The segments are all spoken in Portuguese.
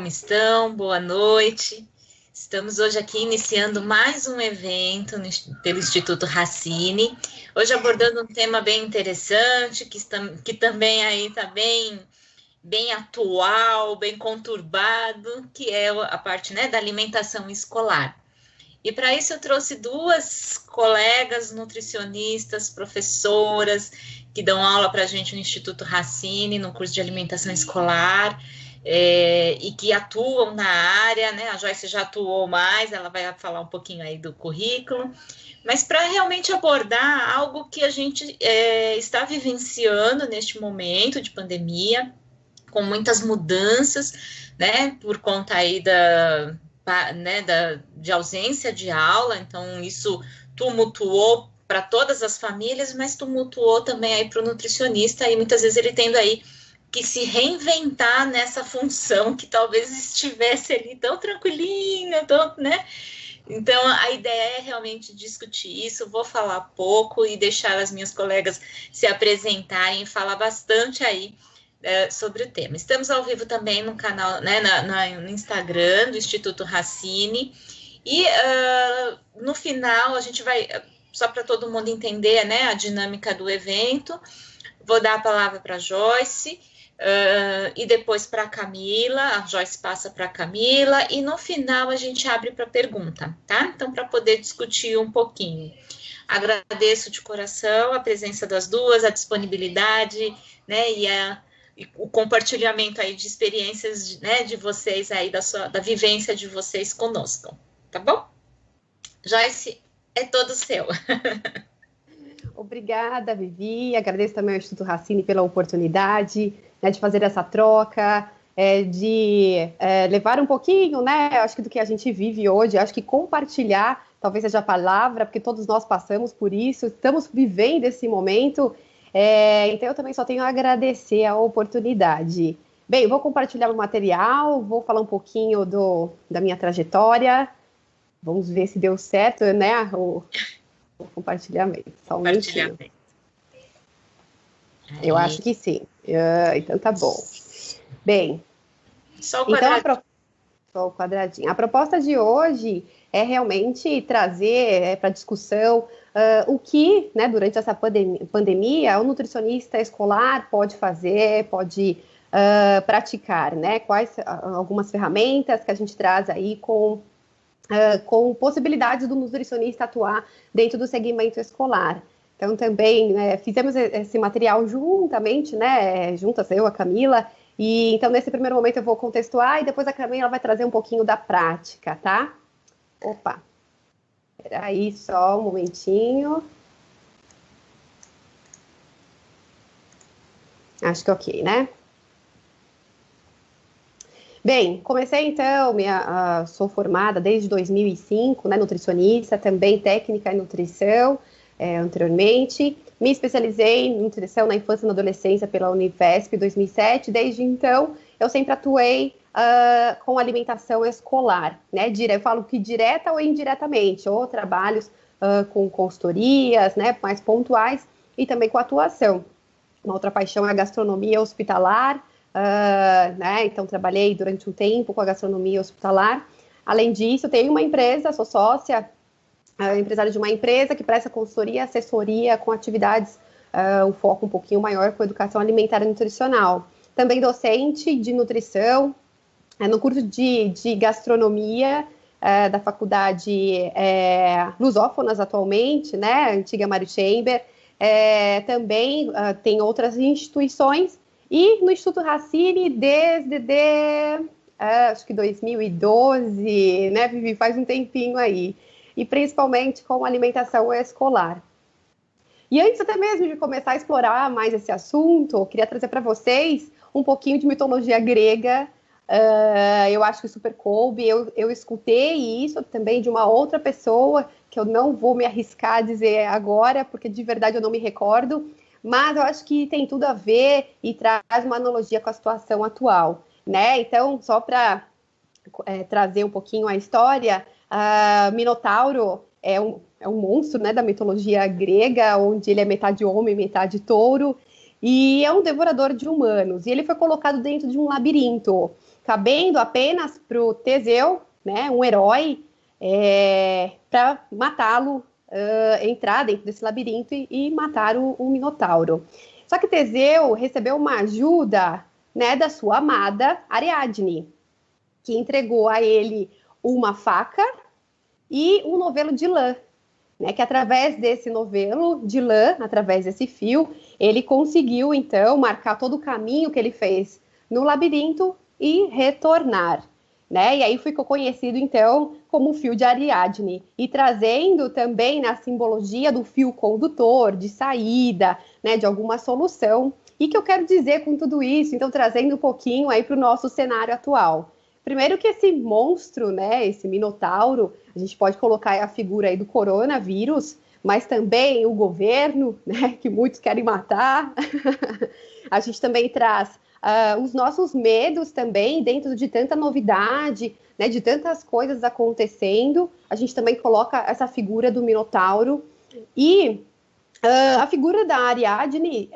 como estão? Boa noite. Estamos hoje aqui iniciando mais um evento pelo Instituto Racine, hoje abordando um tema bem interessante, que também aí está bem atual, bem conturbado, que é a parte, né, da alimentação escolar. E para isso eu trouxe duas colegas nutricionistas, professoras, que dão aula para a gente no Instituto Racine, no curso de alimentação escolar, e que atuam na área, né? A Joyce já atuou mais, ela vai falar um pouquinho aí do currículo, mas para realmente abordar algo que a gente está vivenciando neste momento de pandemia, com muitas mudanças, né? Por conta aí de ausência de aula, então isso tumultuou para todas as famílias, mas tumultuou também aí para o nutricionista, e muitas vezes ele tendo aí que se reinventar nessa função que talvez estivesse ali tão tranquilinha, né? Então, a ideia é realmente discutir isso. Vou falar pouco e deixar as minhas colegas se apresentarem e falar bastante aí sobre o tema. Estamos ao vivo também no canal, né, no Instagram do Instituto Racine. E no final a gente vai, só para todo mundo entender, né, a dinâmica do evento, vou dar a palavra para a Joyce, e depois para a Camila, a Joyce passa para a Camila, e no final a gente abre para pergunta, tá? Então, para poder discutir um pouquinho. Agradeço de coração a presença das duas, a disponibilidade, né, e o compartilhamento aí de experiências, né, de vocês aí, da vivência de vocês conosco, tá bom? Joyce, é todo seu. Obrigada, Vivi. Agradeço também ao Instituto Racine pela oportunidade, né, de fazer essa troca, de levar um pouquinho, né, acho que do que a gente vive hoje, acho que compartilhar talvez seja a palavra, porque todos nós passamos por isso, estamos vivendo esse momento, então eu também só tenho a agradecer a oportunidade. Bem, vou compartilhar o material, vou falar um pouquinho da minha trajetória, vamos ver se deu certo, né, o compartilhamento. Só um minutinho. Eu acho que sim. Então tá bom. Bem, só o quadradinho. Então, só o quadradinho. A proposta de hoje é realmente trazer para discussão o que, né, durante essa pandemia, o nutricionista escolar pode fazer, pode praticar, né? Quais algumas ferramentas que a gente traz aí com possibilidades do nutricionista atuar dentro do segmento escolar. Então, também fizemos esse material juntamente, né, juntas, eu, a Camila, e então, nesse primeiro momento, eu vou contextuar e depois a Camila vai trazer um pouquinho da prática, tá? Opa, peraí só um momentinho. Acho que ok, né? Bem, comecei então, sou formada desde 2005, né, nutricionista, também técnica em nutrição, anteriormente. Me especializei em nutrição na infância e na adolescência pela Unifesp 2007. Desde então, eu sempre atuei com alimentação escolar, né? Eu falo que direta ou indiretamente, ou trabalhos com consultorias, né, mais pontuais, e também com atuação. Uma outra paixão é a gastronomia hospitalar, né? Então, trabalhei durante um tempo com a gastronomia hospitalar. Além disso, tenho uma empresa, sou sócia, empresária de uma empresa que presta consultoria, assessoria com atividades, um foco um pouquinho maior com educação alimentar e nutricional. Também docente de nutrição, no curso de gastronomia da faculdade Lusófonas atualmente, né? Antiga Mário Chamber. Também tem outras instituições. E no Instituto Racine, desde acho que 2012, né, Vivi? Faz um tempinho aí. E principalmente com alimentação escolar. E antes até mesmo de começar a explorar mais esse assunto, eu queria trazer para vocês um pouquinho de mitologia grega. Eu acho que super coube. Eu escutei isso também de uma outra pessoa, que eu não vou me arriscar a dizer agora, porque de verdade eu não me recordo, mas eu acho que tem tudo a ver e traz uma analogia com a situação atual, né? Então, só para trazer um pouquinho a história, Minotauro é um monstro, né, da mitologia grega, onde ele é metade homem, metade touro, e é um devorador de humanos. E ele foi colocado dentro de um labirinto. cabendo apenas para o Teseu, né, um herói, para matá-lo, entrar dentro desse labirinto e matar o Minotauro. Só que Teseu recebeu uma ajuda, né, da sua amada Ariadne, que entregou a ele uma faca e um novelo de lã, né, que através desse novelo de lã, através desse fio, ele conseguiu, então, marcar todo o caminho que ele fez no labirinto e retornar, né? E aí ficou conhecido, então, como o fio de Ariadne, e trazendo também na simbologia do fio condutor, de saída, né, de alguma solução. E que eu quero dizer com tudo isso, então, trazendo um pouquinho aí para o nosso cenário atual. Primeiro que esse monstro, né, esse minotauro, a gente pode colocar a figura aí do coronavírus, mas também o governo, né, que muitos querem matar. A gente também traz os nossos medos também, dentro de tanta novidade, né, de tantas coisas acontecendo. A gente também coloca essa figura do minotauro. E a figura da Ariadne,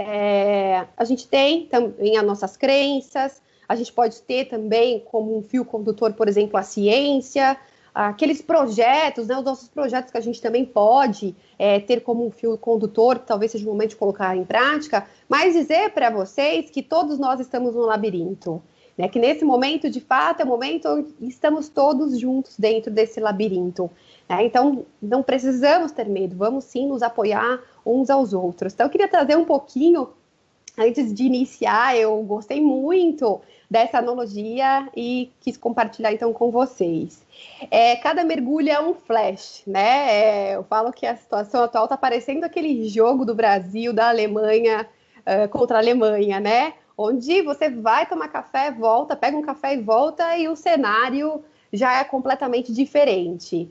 a gente tem também as nossas crenças, a gente pode ter também como um fio condutor, por exemplo, a ciência, aqueles projetos, né, os nossos projetos que a gente também pode ter como um fio condutor, talvez seja o momento de colocar em prática, mas dizer para vocês que todos nós estamos no labirinto, né, que nesse momento, de fato, é o momento onde estamos todos juntos dentro desse labirinto. Né? Então, não precisamos ter medo, vamos sim nos apoiar uns aos outros. Então, eu queria trazer um pouquinho, antes de iniciar, eu gostei muito dessa analogia e quis compartilhar então com vocês. Cada mergulho é um flash, né? Eu falo que a situação atual está parecendo aquele jogo do Brasil, da Alemanha contra a Alemanha, né? Onde você vai tomar café, volta, pega um café e volta, e o cenário já é completamente diferente.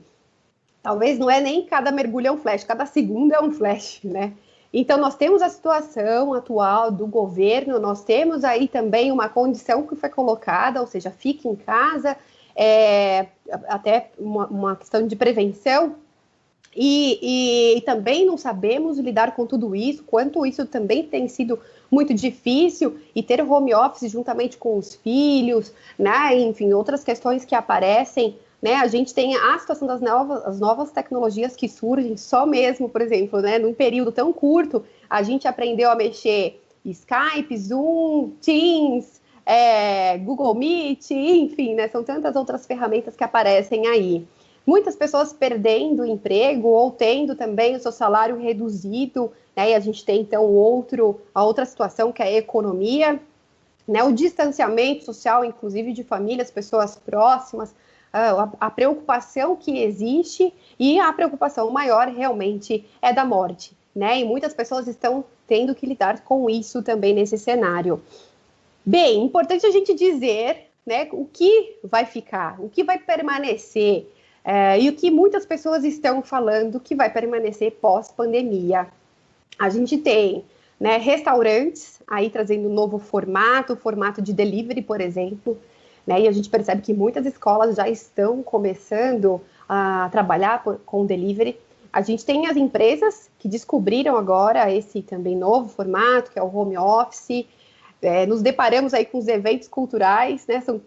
Talvez não é nem cada mergulho é um flash, cada segundo é um flash, né? Então, nós temos a situação atual do governo, nós temos aí também uma condição que foi colocada, ou seja, fique em casa, até uma questão de prevenção, e também não sabemos lidar com tudo isso, quanto isso também tem sido muito difícil, e ter home office juntamente com os filhos, né, enfim, outras questões que aparecem, né, a gente tem a situação das novas tecnologias que surgem, só mesmo, por exemplo, né, num período tão curto, a gente aprendeu a mexer Skype, Zoom, Teams, Google Meet, enfim, né, são tantas outras ferramentas que aparecem aí. Muitas pessoas perdendo o emprego ou tendo também o seu salário reduzido, né, e a gente tem, então, a outra situação que é a economia, né, o distanciamento social, inclusive de famílias, pessoas próximas, a preocupação que existe, e a preocupação maior realmente é da morte, né? E muitas pessoas estão tendo que lidar com isso também nesse cenário. Bem, importante a gente dizer, né, o que vai ficar, o que vai permanecer, e o que muitas pessoas estão falando que vai permanecer pós-pandemia. A gente tem, né, restaurantes aí trazendo um novo formato, formato de delivery, por exemplo, né, e a gente percebe que muitas escolas já estão começando a trabalhar com delivery. A gente tem as empresas que descobriram agora esse também novo formato, que é o home office. Nos deparamos aí com os eventos culturais, né? São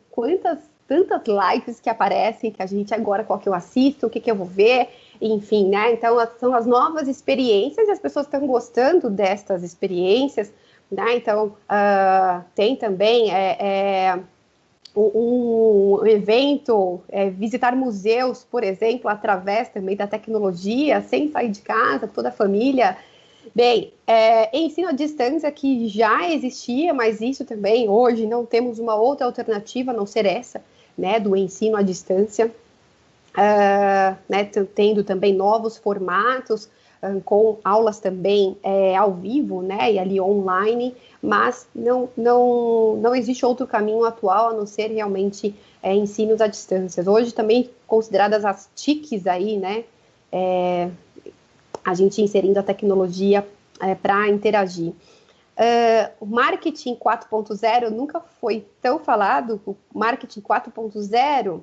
tantas lives que aparecem, que a gente agora, qual que eu assisto, o que eu vou ver, enfim, né? Então, são as novas experiências, e as pessoas estão gostando destas experiências, né? Então, tem também um evento, visitar museus, por exemplo, através também da tecnologia, sem sair de casa, toda a família. Bem, ensino à distância que já existia, mas isso também, hoje, não temos uma outra alternativa a não ser essa, né, do ensino à distância, né, tendo também novos formatos, com aulas também ao vivo, né, e ali online, mas não existe outro caminho atual a não ser realmente ensinos à distância. Hoje também consideradas as TICs aí, né, a gente inserindo a tecnologia para interagir. O marketing 4.0 nunca foi tão falado. O marketing 4.0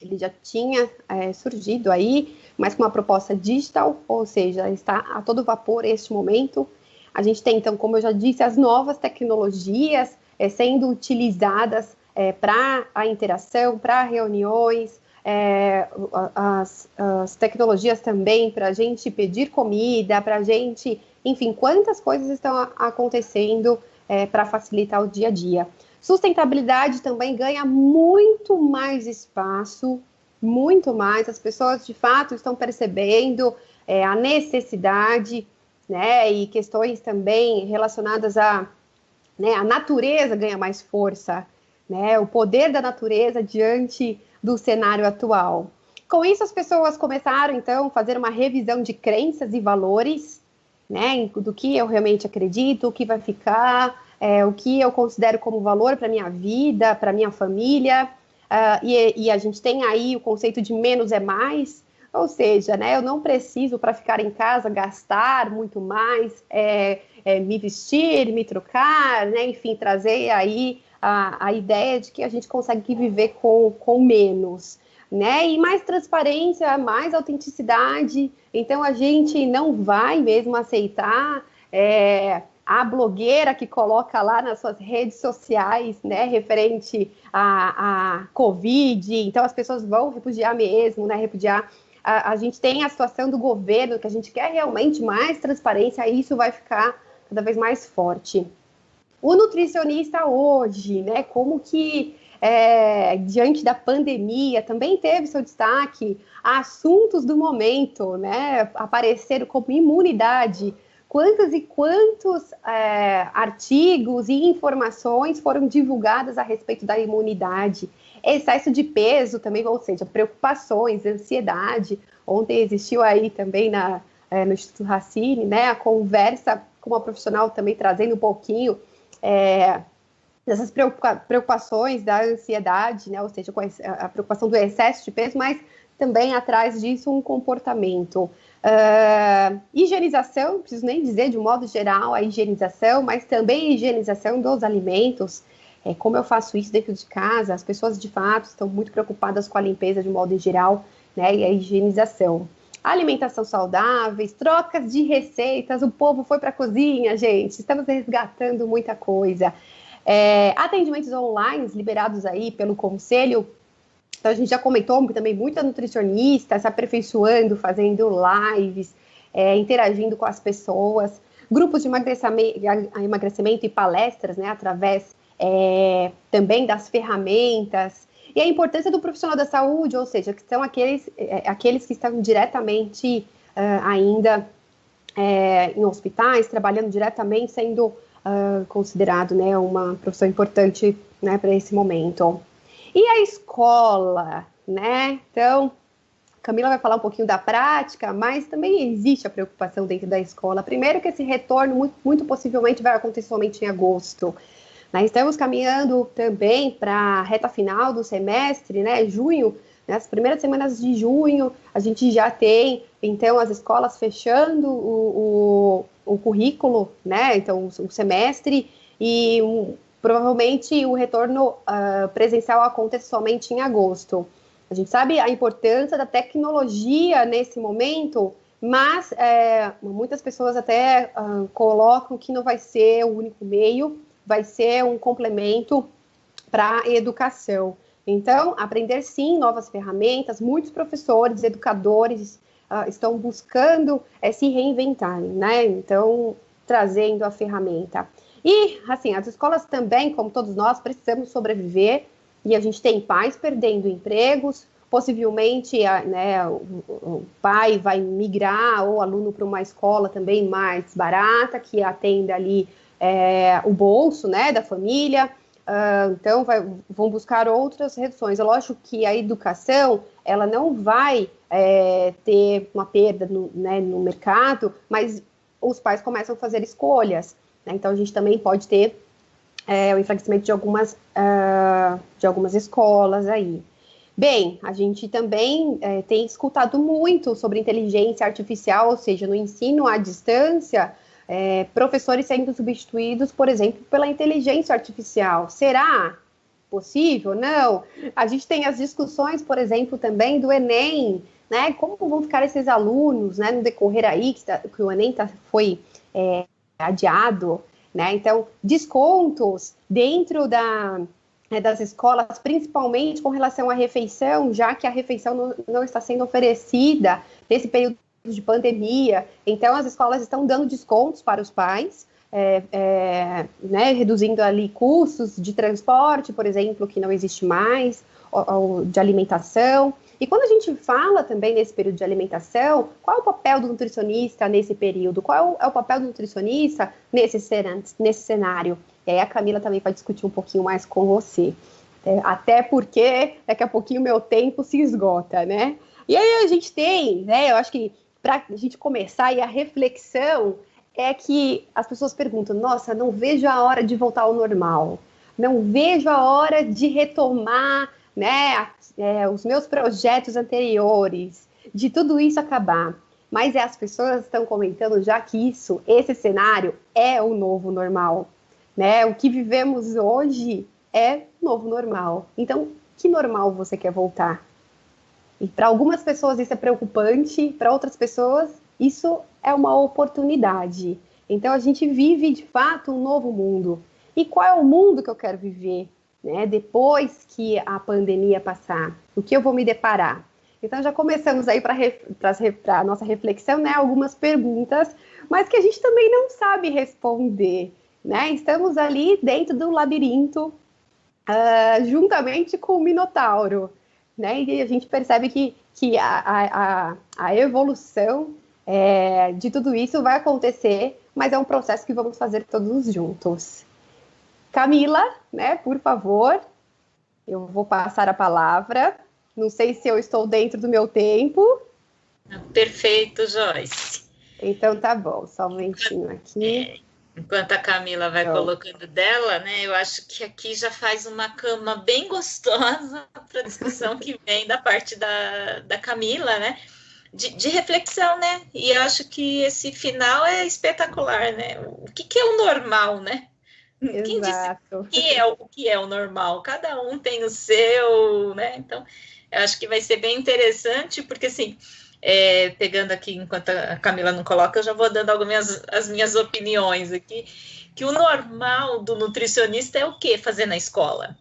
ele já tinha surgido aí, mas com uma proposta digital, ou seja, está a todo vapor este momento. A gente tem, então, como eu já disse, as novas tecnologias sendo utilizadas para a interação, para reuniões, as tecnologias também para a gente pedir comida, para a gente, enfim, quantas coisas estão acontecendo para facilitar o dia a dia. Sustentabilidade também ganha muito mais espaço, muito mais. As pessoas, de fato, estão percebendo a necessidade, né, e questões também relacionadas a, né, a natureza ganha mais força, né, o poder da natureza diante do cenário atual. Com isso, as pessoas começaram, então, a fazer uma revisão de crenças e valores, né, do que eu realmente acredito, o que vai ficar, o que eu considero como valor para a minha vida, para a minha família, e a gente tem aí o conceito de menos é mais, ou seja, né, eu não preciso, para ficar em casa, gastar muito mais, me vestir, me trocar, né, enfim, trazer aí a ideia de que a gente consegue viver com menos, né? E mais transparência, mais autenticidade. Então, a gente não vai mesmo aceitar a blogueira que coloca lá nas suas redes sociais, né, referente a Covid. Então, as pessoas vão repudiar mesmo, né? Repudiar. A gente tem a situação do governo, que a gente quer realmente mais transparência, e isso vai ficar cada vez mais forte. O nutricionista hoje, né, como que diante da pandemia também teve seu destaque, assuntos do momento, né, apareceram como imunidade. Quantos e quantos artigos e informações foram divulgadas a respeito da imunidade? Excesso de peso também, ou seja, preocupações, ansiedade. Ontem existiu aí também no Instituto Racine, né, a conversa com uma profissional também trazendo um pouquinho dessas preocupações da ansiedade, né, ou seja, com a preocupação do excesso de peso, mas também atrás disso um comportamento. Higienização, não preciso nem dizer de um modo geral a higienização, mas também a higienização dos alimentos. Como eu faço isso dentro de casa, as pessoas de fato estão muito preocupadas com a limpeza de um modo geral, né, e a higienização. Alimentação saudáveis, trocas de receitas, o povo foi para a cozinha, gente, estamos resgatando muita coisa. Atendimentos online liberados aí pelo Conselho. Então, a gente já comentou também muita nutricionista se aperfeiçoando, fazendo lives, interagindo com as pessoas, grupos de emagrecimento e palestras, né, através também das ferramentas, e a importância do profissional da saúde, ou seja, que são aqueles que estão diretamente ainda em hospitais, trabalhando diretamente, sendo considerado, né, uma profissão importante, né, para esse momento. E a escola, né? Então, Camila vai falar um pouquinho da prática, mas também existe a preocupação dentro da escola. Primeiro que esse retorno, muito possivelmente, vai acontecer somente em agosto. Nós estamos caminhando também para a reta final do semestre, né? Junho, nas primeiras semanas de junho, a gente já tem, então, as escolas fechando o currículo, né? Então, o semestre, e provavelmente o retorno presencial acontece somente em agosto. A gente sabe a importância da tecnologia nesse momento, mas muitas pessoas até colocam que não vai ser o único meio, vai ser um complemento para a educação. Então, aprender sim novas ferramentas, muitos professores, educadores estão buscando se reinventarem, né? Então, trazendo a ferramenta. E, assim, as escolas também, como todos nós, precisamos sobreviver, e a gente tem pais perdendo empregos, possivelmente né, o pai vai migrar ou aluno para uma escola também mais barata, que atenda ali o bolso, né, da família. Então, vão buscar outras reduções. É lógico que a educação, ela não vai ter uma perda no mercado, mas os pais começam a fazer escolhas. Então, a gente também pode ter o enfraquecimento de algumas escolas aí. Bem, a gente também tem escutado muito sobre inteligência artificial, ou seja, no ensino à distância, professores sendo substituídos, por exemplo, pela inteligência artificial. Será possível? Não. A gente tem as discussões, por exemplo, também do Enem, né? Como vão ficar esses alunos, né, no decorrer aí, que o Enem foi adiado, né? Então, descontos dentro das escolas, principalmente com relação à refeição, já que a refeição não está sendo oferecida nesse período de pandemia. Então, as escolas estão dando descontos para os pais, né, reduzindo ali custos de transporte, por exemplo, que não existe mais, ou de alimentação. E quando a gente fala também nesse período de alimentação, qual é o papel do nutricionista nesse período? Qual é o papel do nutricionista nesse cenário? E aí a Camila também vai discutir um pouquinho mais com você. Até porque daqui a pouquinho o meu tempo se esgota, né? E aí a gente tem, né? Eu acho que para a gente começar aí a reflexão é que as pessoas perguntam, nossa, não vejo a hora de voltar ao normal. Não vejo a hora de retomar, né, os meus projetos anteriores, de tudo isso acabar. Mas as pessoas estão comentando já que esse cenário é o novo normal, né? O que vivemos hoje é novo normal. Então, que normal você quer voltar? E para algumas pessoas isso é preocupante, para outras pessoas isso é uma oportunidade. Então, a gente vive, de fato, um novo mundo. E qual é o mundo que eu quero viver, né, depois que a pandemia passar? O que eu vou me deparar? Então, já começamos aí para a nossa reflexão, né, algumas perguntas, mas que a gente também não sabe responder, né? Estamos ali dentro do labirinto, juntamente com o Minotauro, né? E a gente percebe que a evolução de tudo isso vai acontecer, mas é um processo que vamos fazer todos juntos. Camila, né, por favor, eu vou passar a palavra. Não sei se eu estou dentro do meu tempo. Perfeito, Joyce. Então tá bom, só um momentinho aqui. Enquanto a Camila vai colocando dela, né, eu acho que aqui já faz uma cama bem gostosa para a discussão que vem da parte da Camila, né, de reflexão, né, e eu acho que esse final é espetacular, né, o que é o normal, né? Quem disse o que é o normal? Cada um tem o seu, né? Então, eu acho que vai ser bem interessante, porque assim, pegando aqui, enquanto a Camila não coloca, eu já vou dando as minhas opiniões aqui, que o normal do nutricionista é o quê? Fazer na escola.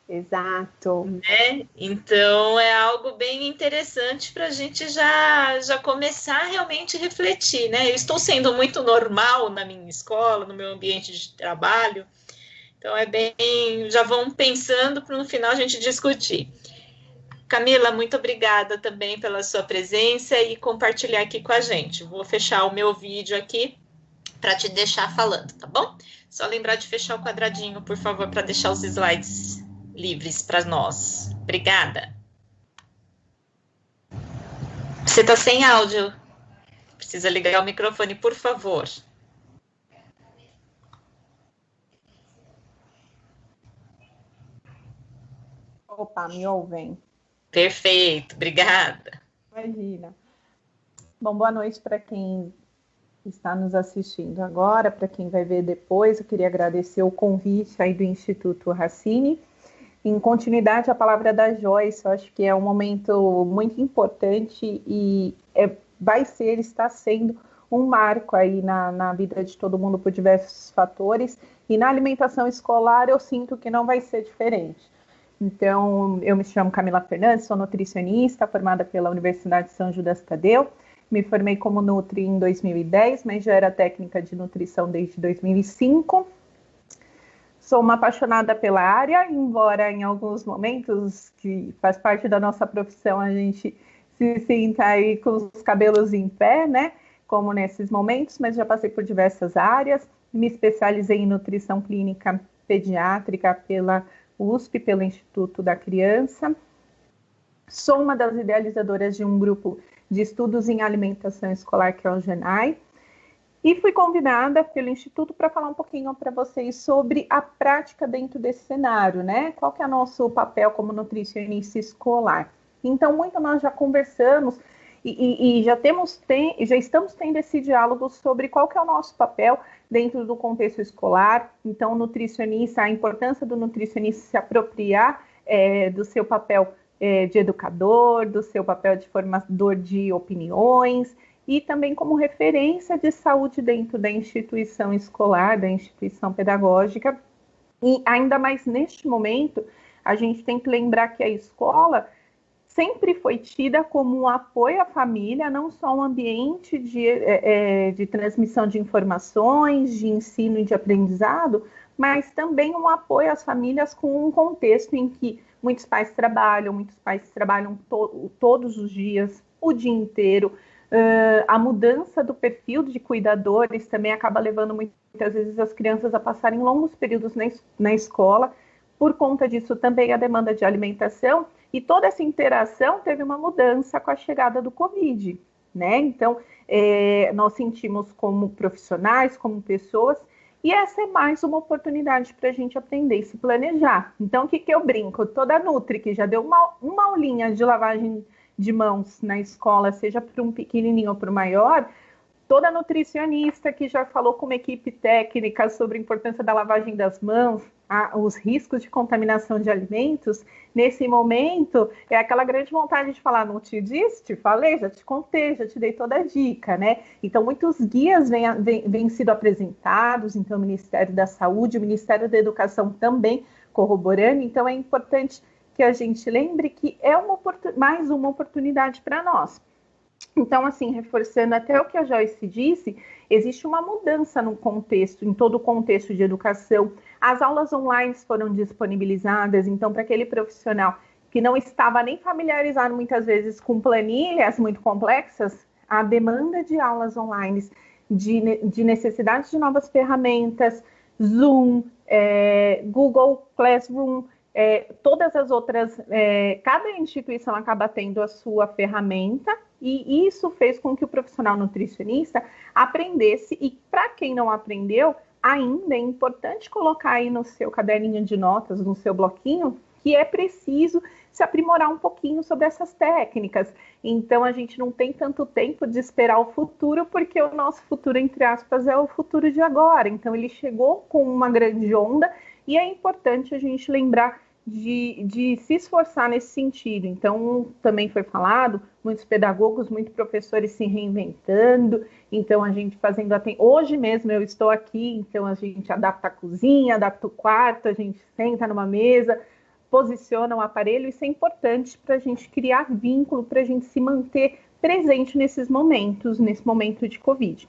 Exato. Né? Então, é algo bem interessante para a gente já começar a realmente refletir, né? Eu estou sendo muito normal na minha escola, no meu ambiente de trabalho, então é bem, já vão pensando para no final a gente discutir. Camila, muito obrigada também pela sua presença e compartilhar aqui com a gente. Vou fechar o meu vídeo aqui para te deixar falando, tá bom? Só lembrar de fechar o quadradinho, por favor, para deixar os slides livres para nós. Obrigada. Você está sem áudio. Precisa ligar o microfone, por favor. Opa, me ouvem? Perfeito, obrigada. Imagina. Bom, boa noite para quem está nos assistindo agora, para quem vai ver depois. Eu queria agradecer o convite aí do Instituto Racine. Em continuidade, a palavra da Joyce, eu acho que é um momento muito importante e está sendo um marco aí na vida de todo mundo por diversos fatores. E na alimentação escolar, eu sinto que não vai ser diferente. Então, eu me chamo Camila Fernandes, sou nutricionista, formada pela Universidade de São Judas Tadeu. Me formei como Nutri em 2010, mas já era técnica de nutrição desde 2005. Sou uma apaixonada pela área, embora em alguns momentos, que faz parte da nossa profissão, a gente se sinta aí com os cabelos em pé, né? Como nesses momentos, mas já passei por diversas áreas. Me especializei em nutrição clínica pediátrica pela USP, pelo Instituto da Criança. Sou uma das idealizadoras de um grupo de estudos em alimentação escolar, que é o GENAI. E fui convidada pelo Instituto para falar um pouquinho para vocês sobre a prática dentro desse cenário, né? Qual que é o nosso papel como nutricionista escolar? Então, muito nós já conversamos e já estamos tendo esse diálogo sobre qual que é o nosso papel dentro do contexto escolar. Então, o nutricionista, a importância do nutricionista se apropriar do seu papel de educador, do seu papel de formador de opiniões, e também como referência de saúde dentro da instituição escolar, da instituição pedagógica, E ainda mais neste momento, a gente tem que lembrar que a escola sempre foi tida como um apoio à família, não só um ambiente de transmissão de informações, de ensino e de aprendizado, mas também um apoio às famílias com um contexto em que muitos pais trabalham todos os dias, o dia inteiro. A mudança do perfil de cuidadores também acaba levando muitas vezes as crianças a passarem longos períodos na escola. Por conta disso, também a demanda de alimentação, e toda essa interação teve uma mudança com a chegada do Covid, né? Então, nós sentimos como profissionais, como pessoas, e essa é mais uma oportunidade para a gente aprender e se planejar. Então, o que eu brinco? Toda Nutri que já deu uma aulinha de lavagem de mãos na escola, seja para um pequenininho ou para o maior, toda nutricionista que já falou com uma equipe técnica sobre a importância da lavagem das mãos, os riscos de contaminação de alimentos, nesse momento, é aquela grande vontade de falar, não te disse, te falei, já te contei, já te dei toda a dica, né? Então, muitos guias vêm sido apresentados, então, o Ministério da Saúde, o Ministério da Educação também corroborando, então é importante que a gente lembre que é mais uma oportunidade para nós. Então, assim, reforçando até o que a Joyce disse, existe uma mudança no contexto, em todo o contexto de educação. As aulas online foram disponibilizadas, então, para aquele profissional que não estava nem familiarizado, muitas vezes, com planilhas muito complexas, a demanda de aulas online, de necessidade de novas ferramentas, Zoom, Google Classroom, todas as outras, cada instituição acaba tendo a sua ferramenta, e isso fez com que o profissional nutricionista aprendesse, e para quem não aprendeu, ainda é importante colocar aí no seu caderninho de notas, no seu bloquinho, que é preciso se aprimorar um pouquinho sobre essas técnicas. Então, a gente não tem tanto tempo de esperar o futuro, porque o nosso futuro, entre aspas, é o futuro de agora. Então, ele chegou com uma grande onda, e é importante a gente lembrar de se esforçar nesse sentido. Então, também foi falado, muitos pedagogos, muitos professores se reinventando, então a gente fazendo hoje mesmo eu estou aqui, então a gente adapta a cozinha, adapta o quarto, a gente senta numa mesa, posiciona o aparelho, isso é importante para a gente criar vínculo, para a gente se manter presente nesses momentos, nesse momento de Covid.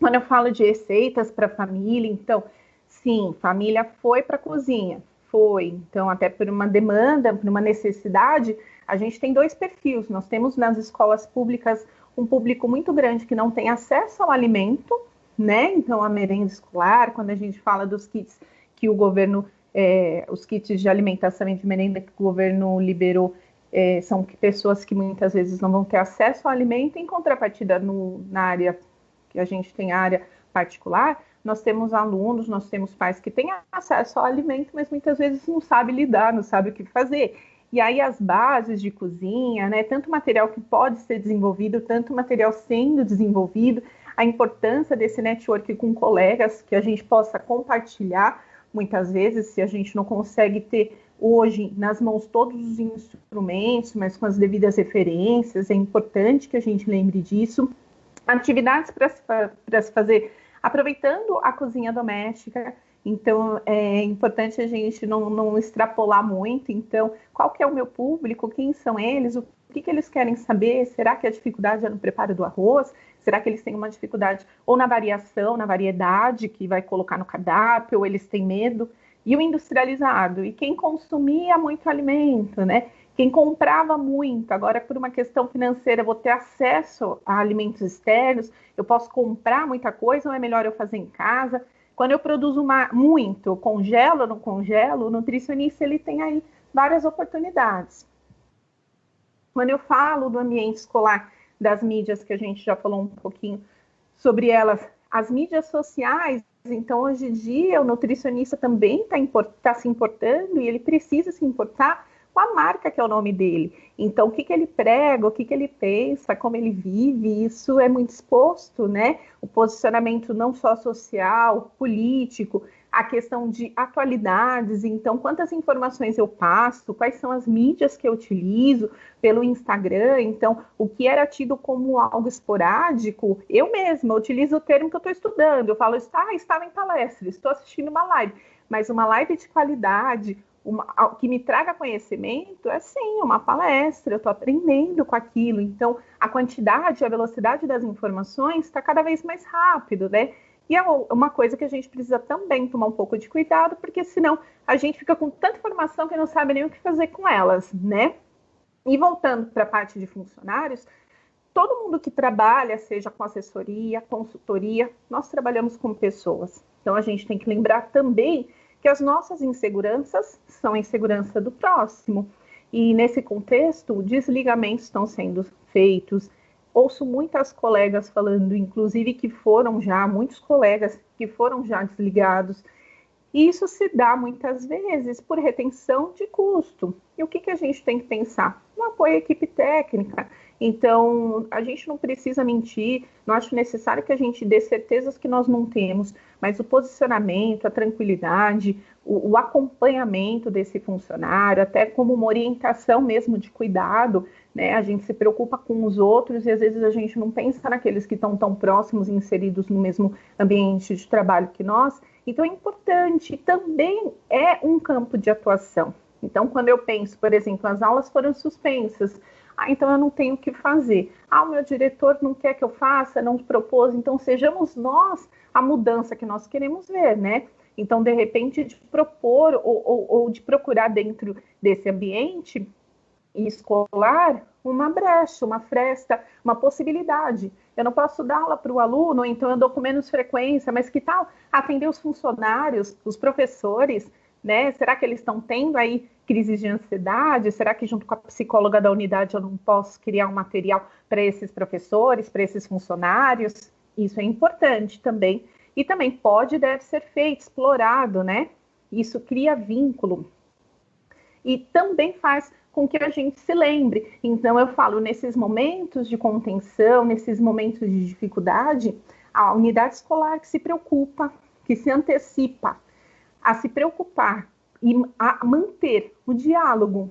Quando eu falo de receitas para a família, então, sim, família foi para a cozinha, foi. Então, até por uma demanda, por uma necessidade, a gente tem dois perfis. Nós temos nas escolas públicas um público muito grande que não tem acesso ao alimento, né? Então, a merenda escolar, quando a gente fala dos kits que o governo, os kits de alimentação e de merenda que o governo liberou, são pessoas que muitas vezes não vão ter acesso ao alimento, em contrapartida na área que a gente tem, a área particular, nós temos alunos, nós temos pais que têm acesso ao alimento, mas muitas vezes não sabem lidar, não sabem o que fazer. E aí as bases de cozinha, né, tanto material que pode ser desenvolvido, tanto material sendo desenvolvido, a importância desse network com colegas, que a gente possa compartilhar, muitas vezes, se a gente não consegue ter hoje nas mãos todos os instrumentos, mas com as devidas referências, é importante que a gente lembre disso. Atividades para se fazer aproveitando a cozinha doméstica, então é importante a gente não extrapolar muito. Então, qual que é o meu público, quem são eles, o que eles querem saber, será que a dificuldade é no preparo do arroz, será que eles têm uma dificuldade ou na variação, na variedade que vai colocar no cardápio, ou eles têm medo, e o industrializado, e quem consumia muito alimento, né? Quem comprava muito, agora por uma questão financeira, vou ter acesso a alimentos externos, eu posso comprar muita coisa, ou é melhor eu fazer em casa? Quando eu produzo muito, congelo ou não congelo, o nutricionista ele tem aí várias oportunidades. Quando eu falo do ambiente escolar, das mídias, que a gente já falou um pouquinho sobre elas, as mídias sociais, então hoje em dia o nutricionista também está se importando, e ele precisa se importar com a marca que é o nome dele. Então, o que ele prega, o que ele pensa, como ele vive, isso é muito exposto, né? O posicionamento não só social, político, a questão de atualidades, então, quantas informações eu passo, quais são as mídias que eu utilizo pelo Instagram, então, o que era tido como algo esporádico, eu mesma utilizo o termo que eu estou estudando, eu falo, estava em palestra, estou assistindo uma live, mas uma live de qualidade, que me traga conhecimento, é sim, uma palestra, eu estou aprendendo com aquilo. Então, a quantidade, a velocidade das informações está cada vez mais rápido, né? E é uma coisa que a gente precisa também tomar um pouco de cuidado, porque senão a gente fica com tanta informação que não sabe nem o que fazer com elas, né? E voltando para a parte de funcionários, todo mundo que trabalha, seja com assessoria, consultoria, nós trabalhamos com pessoas. Então, a gente tem que lembrar também que as nossas inseguranças são a insegurança do próximo. E, nesse contexto, desligamentos estão sendo feitos. Ouço muitas colegas falando, inclusive, muitos colegas que foram já desligados. E isso se dá, muitas vezes, por retenção de custo. E o que a gente tem que pensar? No apoio à equipe técnica. Então, a gente não precisa mentir, não acho necessário que a gente dê certezas que nós não temos, mas o posicionamento, a tranquilidade, o acompanhamento desse funcionário, até como uma orientação mesmo de cuidado, né? A gente se preocupa com os outros e às vezes a gente não pensa naqueles que estão tão próximos e inseridos no mesmo ambiente de trabalho que nós. Então, é importante, também é um campo de atuação. Então, quando eu penso, por exemplo, as aulas foram suspensas, então eu não tenho o que fazer. O meu diretor não quer que eu faça, não propôs, então sejamos nós a mudança que nós queremos ver, né? Então, de repente, de propor ou de procurar dentro desse ambiente escolar uma brecha, uma fresta, uma possibilidade. Eu não posso dar aula para o aluno, ou então eu dou com menos frequência, mas que tal atender os funcionários, os professores, né? Será que eles estão tendo aí crises de ansiedade? Será que junto com a psicóloga da unidade eu não posso criar um material para esses professores, para esses funcionários? Isso é importante também. E também pode e deve ser feito, explorado, né? Isso cria vínculo. E também faz com que a gente se lembre. Então, eu falo, nesses momentos de contenção, nesses momentos de dificuldade, a unidade escolar que se preocupa, que se antecipa a se preocupar e a manter o diálogo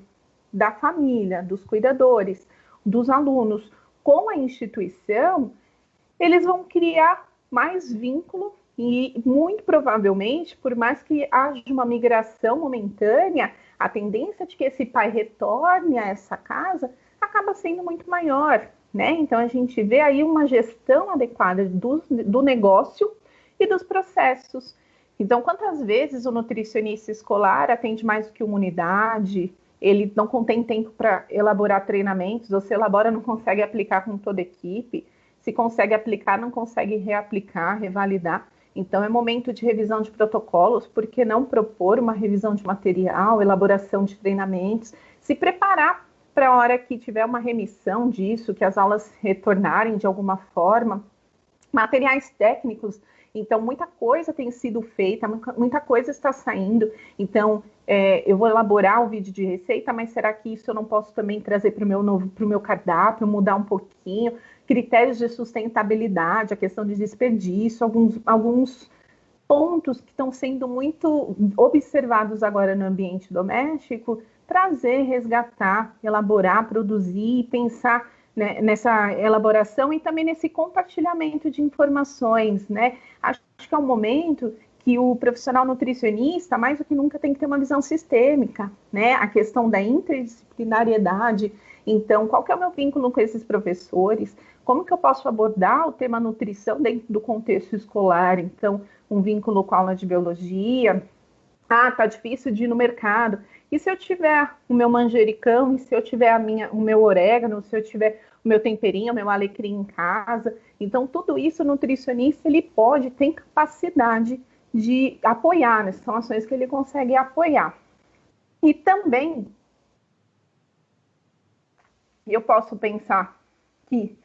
da família, dos cuidadores, dos alunos com a instituição, eles vão criar mais vínculo e, muito provavelmente, por mais que haja uma migração momentânea, a tendência de que esse pai retorne a essa casa acaba sendo muito maior, né? Então, a gente vê aí uma gestão adequada do negócio e dos processos. Então, quantas vezes o nutricionista escolar atende mais do que uma unidade, ele não tem tempo para elaborar treinamentos, ou se elabora, não consegue aplicar com toda a equipe, se consegue aplicar, não consegue reaplicar, revalidar. Então, é momento de revisão de protocolos, por que não propor uma revisão de material, elaboração de treinamentos, se preparar para a hora que tiver uma remissão disso, que as aulas retornarem de alguma forma, materiais técnicos. Então, muita coisa tem sido feita, muita coisa está saindo. Então, eu vou elaborar o vídeo de receita, mas será que isso eu não posso também trazer para o meu cardápio, mudar um pouquinho? Critérios de sustentabilidade, a questão de desperdício, alguns pontos que estão sendo muito observados agora no ambiente doméstico, trazer, resgatar, elaborar, produzir, pensar, né, nessa elaboração e também nesse compartilhamento de informações, né? Acho que é um momento que o profissional nutricionista, mais do que nunca, tem que ter uma visão sistêmica, né? A questão da interdisciplinariedade. Então, qual que é o meu vínculo com esses professores? Como que eu posso abordar o tema nutrição dentro do contexto escolar? Então, um vínculo com a aula de biologia. Tá difícil de ir no mercado. E se eu tiver o meu manjericão, e se eu tiver o meu orégano, se eu tiver o meu temperinho, o meu alecrim em casa? Então, tudo isso o nutricionista, ele tem capacidade de apoiar, né? São ações que ele consegue apoiar. E também, eu posso pensar que,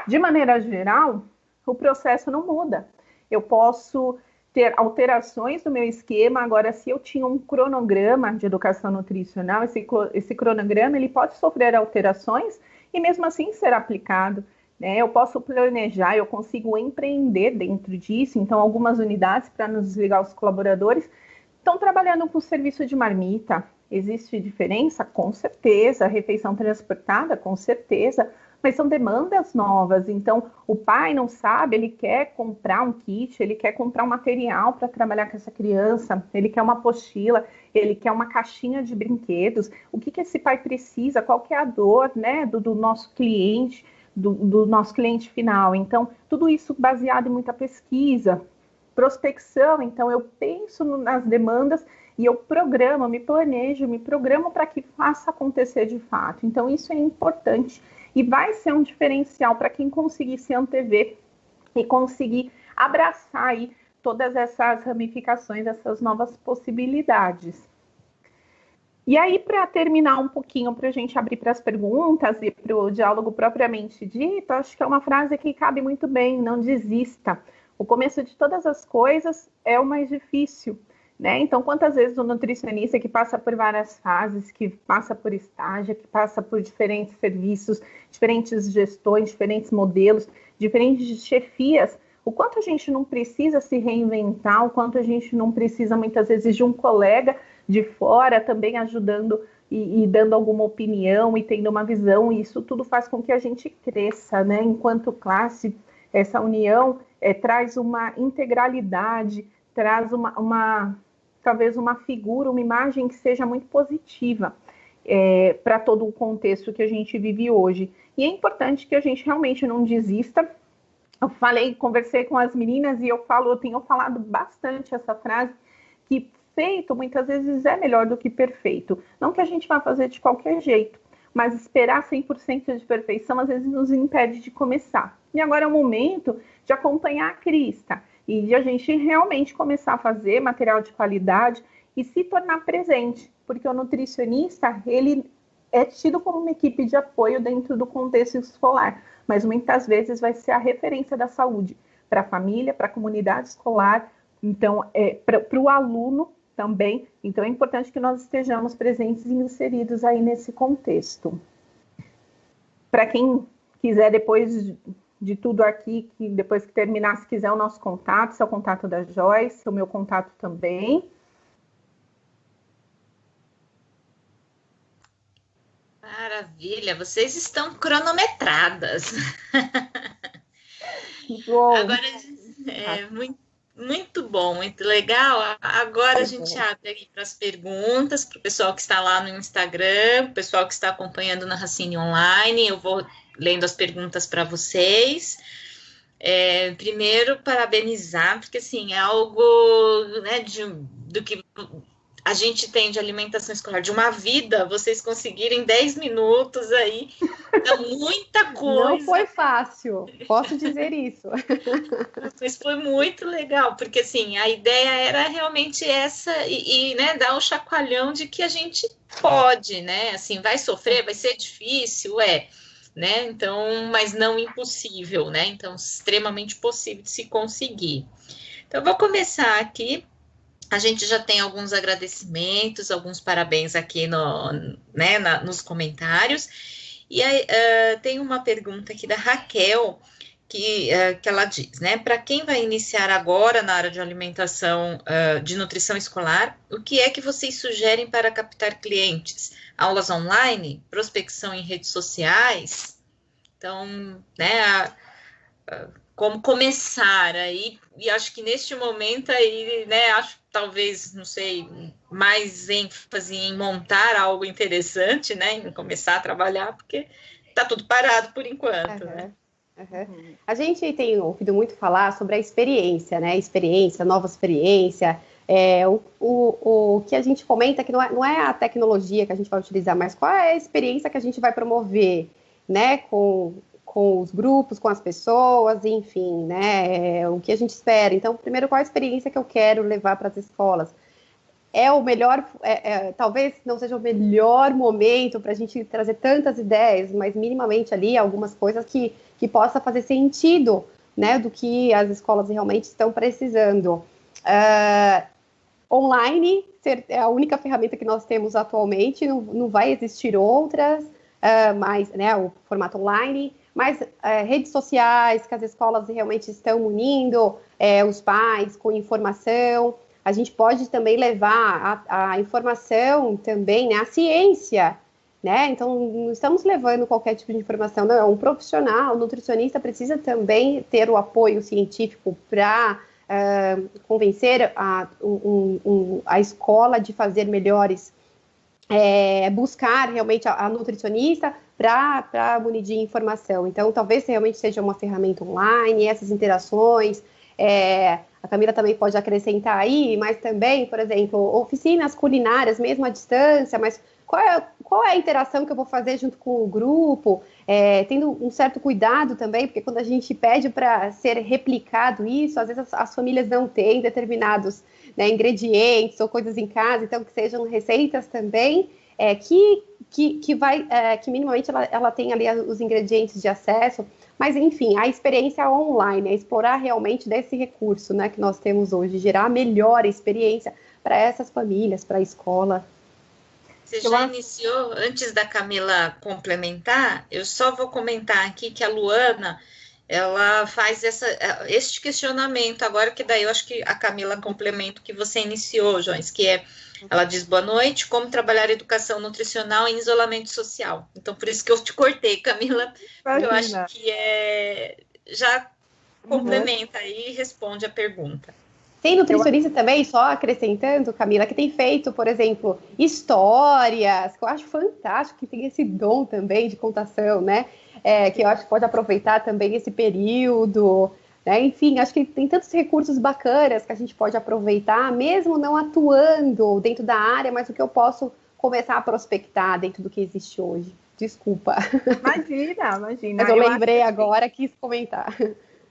de maneira geral, o processo não muda. Eu posso ter alterações no meu esquema. Agora, se eu tinha um cronograma de educação nutricional, esse cronograma ele pode sofrer alterações e mesmo assim ser aplicado, né? Eu posso planejar, eu consigo empreender dentro disso. Então, algumas unidades, para nos desligar os colaboradores, estão trabalhando com serviço de marmita. Existe diferença? Com certeza. Refeição transportada? Com certeza. mas são demandas novas. Então, o pai não sabe, ele quer comprar um kit, ele quer comprar um material para trabalhar com essa criança, ele quer uma apostila, ele quer uma caixinha de brinquedos. O que esse pai precisa? Qual que é a dor, né, do nosso cliente, do nosso cliente final? Então, tudo isso baseado em muita pesquisa, prospecção. Então, eu penso nas demandas e eu me planejo, me programo para que faça acontecer de fato. Então, isso é importante e vai ser um diferencial para quem conseguir se antever e conseguir abraçar aí todas essas ramificações, essas novas possibilidades. E aí, para terminar um pouquinho, para a gente abrir para as perguntas e para o diálogo propriamente dito, acho que é uma frase que cabe muito bem: não desista. O começo de todas as coisas é o mais difícil, né? Então, quantas vezes o nutricionista que passa por várias fases, que passa por estágio, que passa por diferentes serviços, diferentes gestões, diferentes modelos, diferentes chefias, o quanto a gente não precisa se reinventar, o quanto a gente não precisa, muitas vezes, de um colega de fora também ajudando e dando alguma opinião e tendo uma visão, e isso tudo faz com que a gente cresça, né? Enquanto classe, essa união traz uma integralidade, traz talvez uma figura, uma imagem que seja muito positiva para todo o contexto que a gente vive hoje. E é importante que a gente realmente não desista. Eu conversei com as meninas e eu tenho falado bastante essa frase, que feito muitas vezes é melhor do que perfeito. Não que a gente vá fazer de qualquer jeito, mas esperar 100% de perfeição às vezes nos impede de começar. E agora é o momento de acompanhar a crista e de a gente realmente começar a fazer material de qualidade e se tornar presente, porque o nutricionista, ele é tido como uma equipe de apoio dentro do contexto escolar, mas muitas vezes vai ser a referência da saúde para a família, para a comunidade escolar, então para o aluno também. Então é importante que nós estejamos presentes e inseridos aí nesse contexto. Para quem quiser, depois de tudo aqui, que depois que terminar, se quiser o nosso contato, esse é o contato da Joyce, o meu contato também. Maravilha, vocês estão cronometradas. Que bom. Agora, muito bom, muito legal. Agora a gente abre aqui para as perguntas, para o pessoal que está lá no Instagram, o pessoal que está acompanhando na Racine Online. Eu vou lendo as perguntas para vocês. Primeiro, parabenizar, porque assim, é algo, né, do que a gente tem de alimentação escolar, de uma vida, vocês conseguirem 10 minutos aí, é muita coisa. Não foi fácil, posso dizer isso. Mas foi muito legal, porque assim, a ideia era realmente essa, né, dar o chacoalhão de que a gente pode, né, assim, vai sofrer, vai ser difícil, né, então, mas não impossível, né, então, extremamente possível de se conseguir. Então, eu vou começar aqui. A gente já tem alguns agradecimentos, alguns parabéns aqui nos comentários. E aí, tem uma pergunta aqui da Raquel, que ela diz, né? Para quem vai iniciar agora na área de alimentação, de nutrição escolar, o que é que vocês sugerem para captar clientes? Aulas online? Prospecção em redes sociais? Então, né? Como começar aí, e acho que neste momento aí, né, acho talvez, não sei, mais ênfase em montar algo interessante, né, em começar a trabalhar, porque tá tudo parado por enquanto, né? A gente tem ouvido muito falar sobre a experiência, né, nova experiência, o que a gente comenta que não é a tecnologia que a gente vai utilizar, mas qual é a experiência que a gente vai promover, né, com os grupos, com as pessoas, enfim, né, o que a gente espera. Então, primeiro, qual a experiência que eu quero levar para as escolas? É o melhor, talvez não seja o melhor momento para a gente trazer tantas ideias, mas minimamente ali algumas coisas que possa fazer sentido, né, do que as escolas realmente estão precisando. Online é a única ferramenta que nós temos atualmente, não vai existir outras, mas, né, o formato online. Mas redes sociais, que as escolas realmente estão unindo os pais com informação. A gente pode também levar a informação também, né, a ciência né? Então, não estamos levando qualquer tipo de informação, não, é um profissional, o nutricionista precisa também ter o apoio científico para convencer a escola de fazer melhores, buscar realmente a nutricionista para munir de informação. Então, talvez realmente seja uma ferramenta online, essas interações, a Camila também pode acrescentar aí, mas também, por exemplo, oficinas culinárias, mesmo à distância, mas qual é a interação que eu vou fazer junto com o grupo, tendo um certo cuidado também, porque quando a gente pede para ser replicado isso, às vezes as famílias não têm determinados, né, ingredientes ou coisas em casa, então que sejam receitas também, que minimamente ela tem ali os ingredientes de acesso, mas enfim, a experiência online, é explorar realmente desse recurso, né, que nós temos hoje, gerar a melhor experiência para essas famílias, para a escola. Você já iniciou, antes da Camila complementar, eu só vou comentar aqui que a Luana, ela faz este questionamento agora, que daí eu acho que a Camila complementa o que você iniciou, Jones, que ela diz, boa noite, como trabalhar educação nutricional em isolamento social. Então, por isso que eu te cortei, Camila, porque eu acho que já complementa aí e responde a pergunta. Tem nutricionista também, só acrescentando, Camila, que tem feito, por exemplo, histórias, que eu acho fantástico, que tem esse dom também de contação, né? Que eu acho que pode aproveitar também esse período, né? Enfim, acho que tem tantos recursos bacanas que a gente pode aproveitar, mesmo não atuando dentro da área, mas o que eu posso começar a prospectar dentro do que existe hoje. Desculpa. Imagina. Mas eu lembrei agora, quis comentar.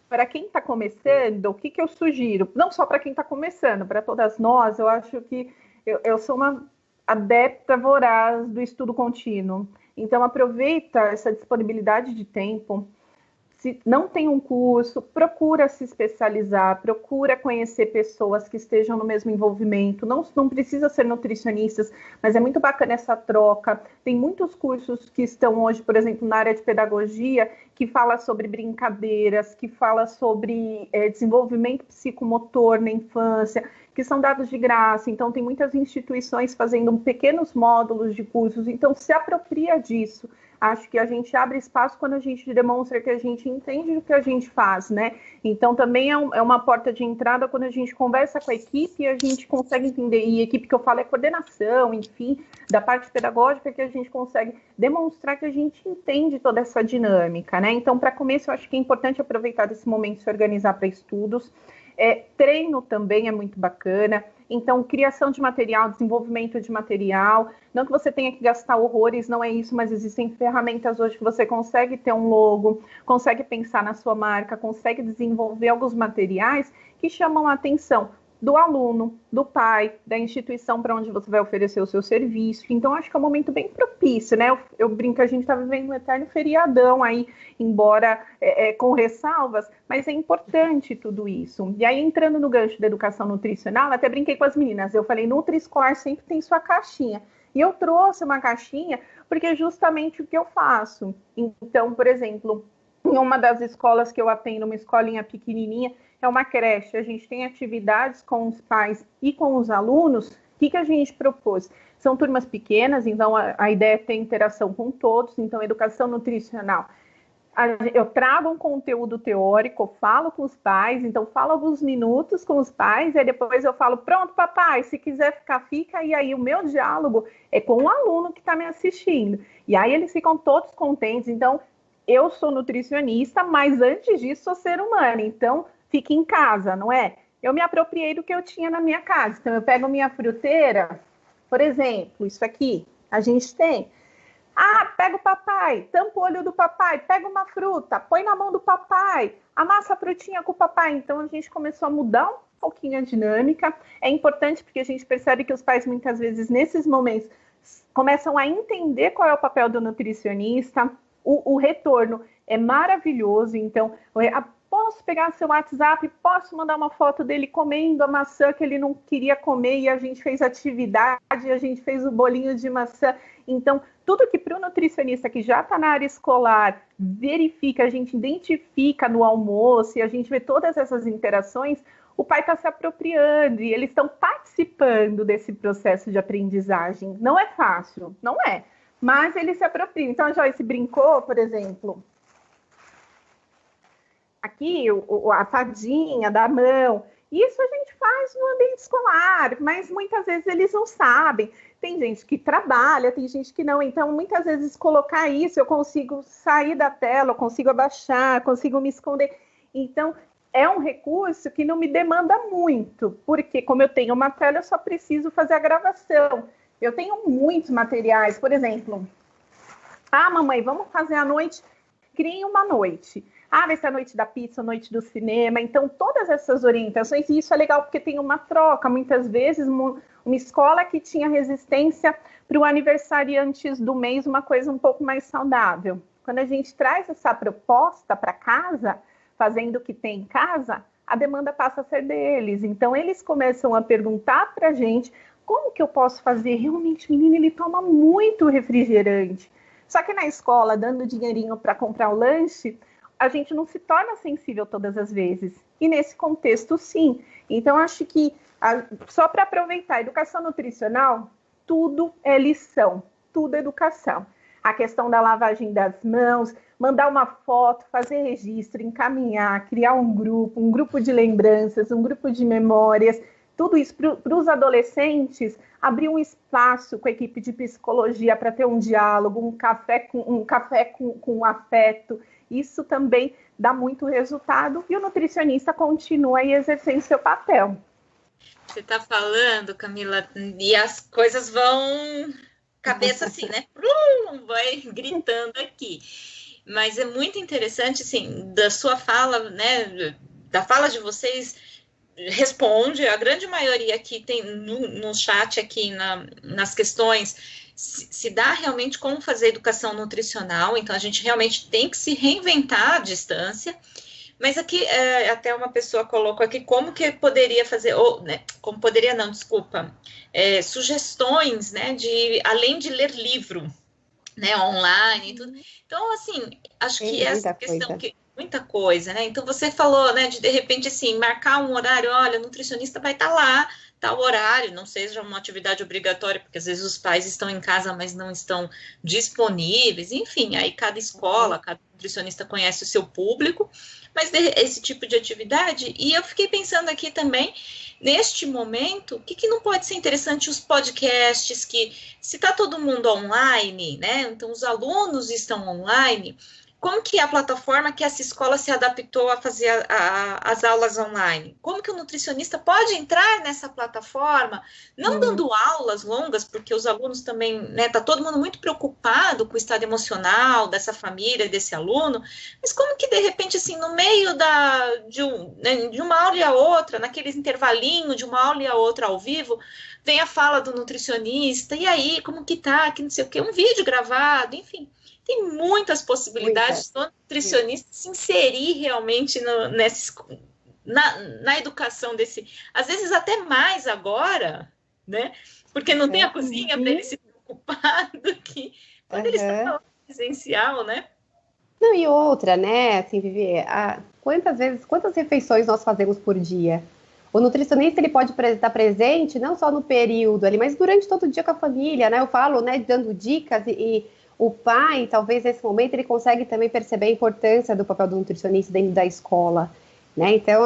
Para quem está começando, o que eu sugiro? Não só para quem está começando, para todas nós, eu acho que eu sou uma adepta voraz do estudo contínuo. Então, aproveita essa disponibilidade de tempo. Se não tem um curso, procura se especializar, procura conhecer pessoas que estejam no mesmo envolvimento. Não precisa ser nutricionistas, mas é muito bacana essa troca. Tem muitos cursos que estão hoje, por exemplo, na área de pedagogia, que fala sobre brincadeiras, que fala sobre desenvolvimento psicomotor na infância, que são dados de graça. Então, tem muitas instituições fazendo pequenos módulos de cursos. Então, se apropria disso. Acho que a gente abre espaço quando a gente demonstra que a gente entende o que a gente faz, né? Então, também é uma porta de entrada quando a gente conversa com a equipe e a gente consegue entender. E a equipe que eu falo é coordenação, enfim, da parte pedagógica, que a gente consegue demonstrar que a gente entende toda essa dinâmica, né? Então, para começo, eu acho que é importante aproveitar desse momento e se organizar para estudos. Treino também é muito bacana. Então, criação de material, desenvolvimento de material, não que você tenha que gastar horrores, não é isso, mas existem ferramentas hoje que você consegue ter um logo, consegue pensar na sua marca, consegue desenvolver alguns materiais que chamam a atenção do aluno, do pai, da instituição para onde você vai oferecer o seu serviço. Então, acho que é um momento bem propício, né? Eu brinco, a gente está vivendo um eterno feriadão aí, embora com ressalvas, mas é importante tudo isso. E aí, entrando no gancho da educação nutricional, até brinquei com as meninas, eu falei, Nutri-Score sempre tem sua caixinha. E eu trouxe uma caixinha porque é justamente o que eu faço. Então, por exemplo, em uma das escolas que eu atendo, uma escolinha pequenininha, é uma creche, a gente tem atividades com os pais e com os alunos. O que a gente propôs? São turmas pequenas, então a ideia é ter interação com todos, então educação nutricional. Eu trago um conteúdo teórico, falo com os pais, então falo alguns minutos com os pais, e depois eu falo, pronto, papai, se quiser ficar, fica, e aí o meu diálogo é com o aluno que está me assistindo. E aí eles ficam todos contentes, então eu sou nutricionista, mas antes disso sou ser humano, então fique em casa, não é? Eu me apropriei do que eu tinha na minha casa. Então, eu pego minha fruteira, por exemplo, isso aqui, a gente tem. Pega o papai, tampa o olho do papai, pega uma fruta, põe na mão do papai, amassa a frutinha com o papai. Então, a gente começou a mudar um pouquinho a dinâmica. É importante porque a gente percebe que os pais, muitas vezes, nesses momentos, começam a entender qual é o papel do nutricionista. O retorno é maravilhoso. Então, posso pegar seu WhatsApp, posso mandar uma foto dele comendo a maçã que ele não queria comer e a gente fez atividade, a gente fez o bolinho de maçã. Então, tudo que para o nutricionista que já está na área escolar, verifica, a gente identifica no almoço e a gente vê todas essas interações, o pai está se apropriando e eles estão participando desse processo de aprendizagem. Não é fácil, não é. mas eles se apropriam. Então, a Joyce brincou, por exemplo, aqui, a fadinha da mão, isso a gente faz no ambiente escolar, mas muitas vezes eles não sabem. Tem gente que trabalha, tem gente que não. Então, muitas vezes, colocar isso, eu consigo sair da tela, eu consigo abaixar, consigo me esconder. Então, é um recurso que não me demanda muito, porque como eu tenho uma tela, eu só preciso fazer a gravação. Eu tenho muitos materiais, por exemplo, mamãe, vamos fazer a noite, criem uma noite. Vai ser a noite da pizza, a noite do cinema. Então, todas essas orientações, e isso é legal porque tem uma troca. Muitas vezes, uma escola que tinha resistência para o aniversariante do mês, uma coisa um pouco mais saudável. Quando a gente traz essa proposta para casa, fazendo o que tem em casa, a demanda passa a ser deles. Então, eles começam a perguntar para a gente como que eu posso fazer? Realmente, menino, ele toma muito refrigerante. Só que na escola, dando dinheirinho para comprar o lanche, a gente não se torna sensível todas as vezes. E nesse contexto, sim. Então, acho que, só para aproveitar, a educação nutricional, tudo é lição, tudo é educação. A questão da lavagem das mãos, mandar uma foto, fazer registro, encaminhar, criar um grupo de lembranças, um grupo de memórias, tudo isso para os adolescentes, abrir um espaço com a equipe de psicologia para ter um diálogo, um café com afeto. Isso também dá muito resultado e o nutricionista continua aí exercendo seu papel. Você está falando, Camila, e as coisas vão... cabeça assim, né? Vai gritando aqui. Mas é muito interessante, assim, da sua fala, né? Da fala de vocês, responde, a grande maioria aqui tem no chat aqui, nas questões... Se dá realmente como fazer educação nutricional, então a gente realmente tem que se reinventar à distância, mas aqui até uma pessoa colocou aqui como que poderia fazer, ou, né, como poderia não, desculpa, sugestões, né, além de ler livro, né, online e tudo. Então, assim, acho que essa questão que muita coisa, né, então você falou, né, de repente, assim, marcar um horário, olha, o nutricionista vai estar lá, tal horário, não seja uma atividade obrigatória, porque às vezes os pais estão em casa, mas não estão disponíveis, enfim, aí cada escola, cada nutricionista conhece o seu público, mas esse tipo de atividade, e eu fiquei pensando aqui também, neste momento, o que não pode ser interessante os podcasts, que se está todo mundo online, né, então os alunos estão online, como que a plataforma que essa escola se adaptou a fazer as aulas online? Como que o nutricionista pode entrar nessa plataforma, não dando aulas longas, porque os alunos também, né, tá todo mundo muito preocupado com o estado emocional dessa família, desse aluno, mas como que, de repente, assim, no meio de uma aula e a outra, naqueles intervalinhos de uma aula e a outra ao vivo, vem a fala do nutricionista, e aí, como que tá, que não sei o quê, um vídeo gravado, enfim... Tem muitas possibilidades do nutricionista se inserir realmente na educação desse... Às vezes até mais agora, né? Porque não tem a cozinha para ele se preocupar do que quando ele está na presencial, né? Não, e outra, né? Assim, Vivi, quantas refeições nós fazemos por dia? O nutricionista, ele pode estar presente não só no período ali, mas durante todo o dia com a família, né? Eu falo, né, dando dicas e o pai, talvez nesse momento, ele consegue também perceber a importância do papel do nutricionista dentro da escola, né? Então,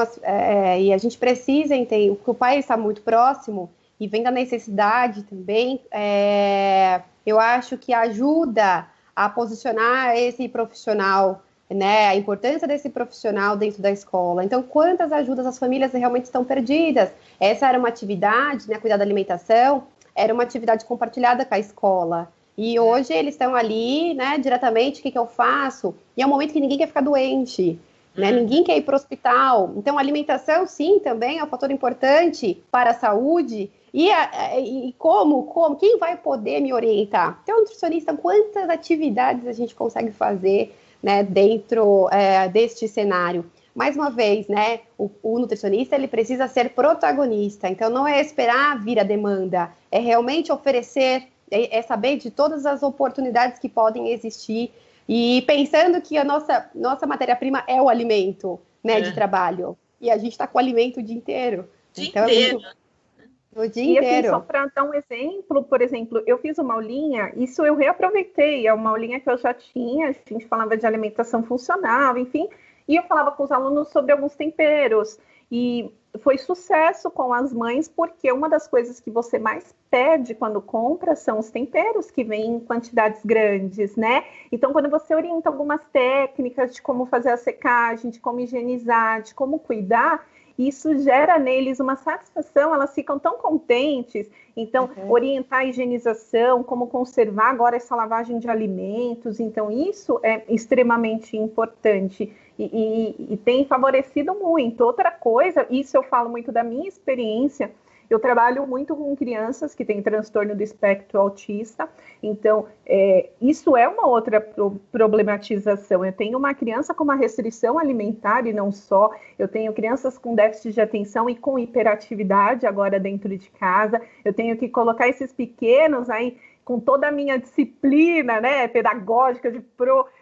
e a gente precisa entender que o pai está muito próximo e vem da necessidade também, eu acho que ajuda a posicionar esse profissional, né? A importância desse profissional dentro da escola. Então, quantas ajudas as famílias realmente estão perdidas? Essa era uma atividade, né? Cuidar da alimentação, era uma atividade compartilhada com a escola. E hoje eles estão ali, né, diretamente, o que eu faço? E é um momento que ninguém quer ficar doente, né? Ninguém quer ir para o hospital. Então, a alimentação, sim, também é um fator importante para a saúde. E como? Quem vai poder me orientar? Então, nutricionista, quantas atividades a gente consegue fazer, né, dentro deste cenário? Mais uma vez, né, o nutricionista, ele precisa ser protagonista. Então, não é esperar vir a demanda, é realmente oferecer, é saber de todas as oportunidades que podem existir e pensando que a nossa matéria-prima é o alimento, né, de trabalho. E a gente está com o alimento o dia inteiro. Dia inteiro. O dia E assim, inteiro. só para dar um exemplo, por exemplo, eu fiz uma aulinha, isso eu reaproveitei, é uma aulinha que eu já tinha, a gente falava de alimentação funcional, enfim, e eu falava com os alunos sobre alguns temperos. E foi sucesso com as mães, porque uma das coisas que você mais pede quando compra são os temperos, que vêm em quantidades grandes, né? Então, quando você orienta algumas técnicas de como fazer a secagem, de como higienizar, de como cuidar, isso gera neles uma satisfação, elas ficam tão contentes. Então, orientar a higienização, como conservar agora essa lavagem de alimentos, então isso é extremamente importante e tem favorecido muito. Outra coisa, isso eu falo muito da minha experiência, eu trabalho muito com crianças que têm transtorno do espectro autista, então isso é uma outra problematização. Eu tenho uma criança com uma restrição alimentar e não só, eu tenho crianças com déficit de atenção e com hiperatividade agora dentro de casa, eu tenho que colocar esses pequenos aí com toda a minha disciplina, né, pedagógica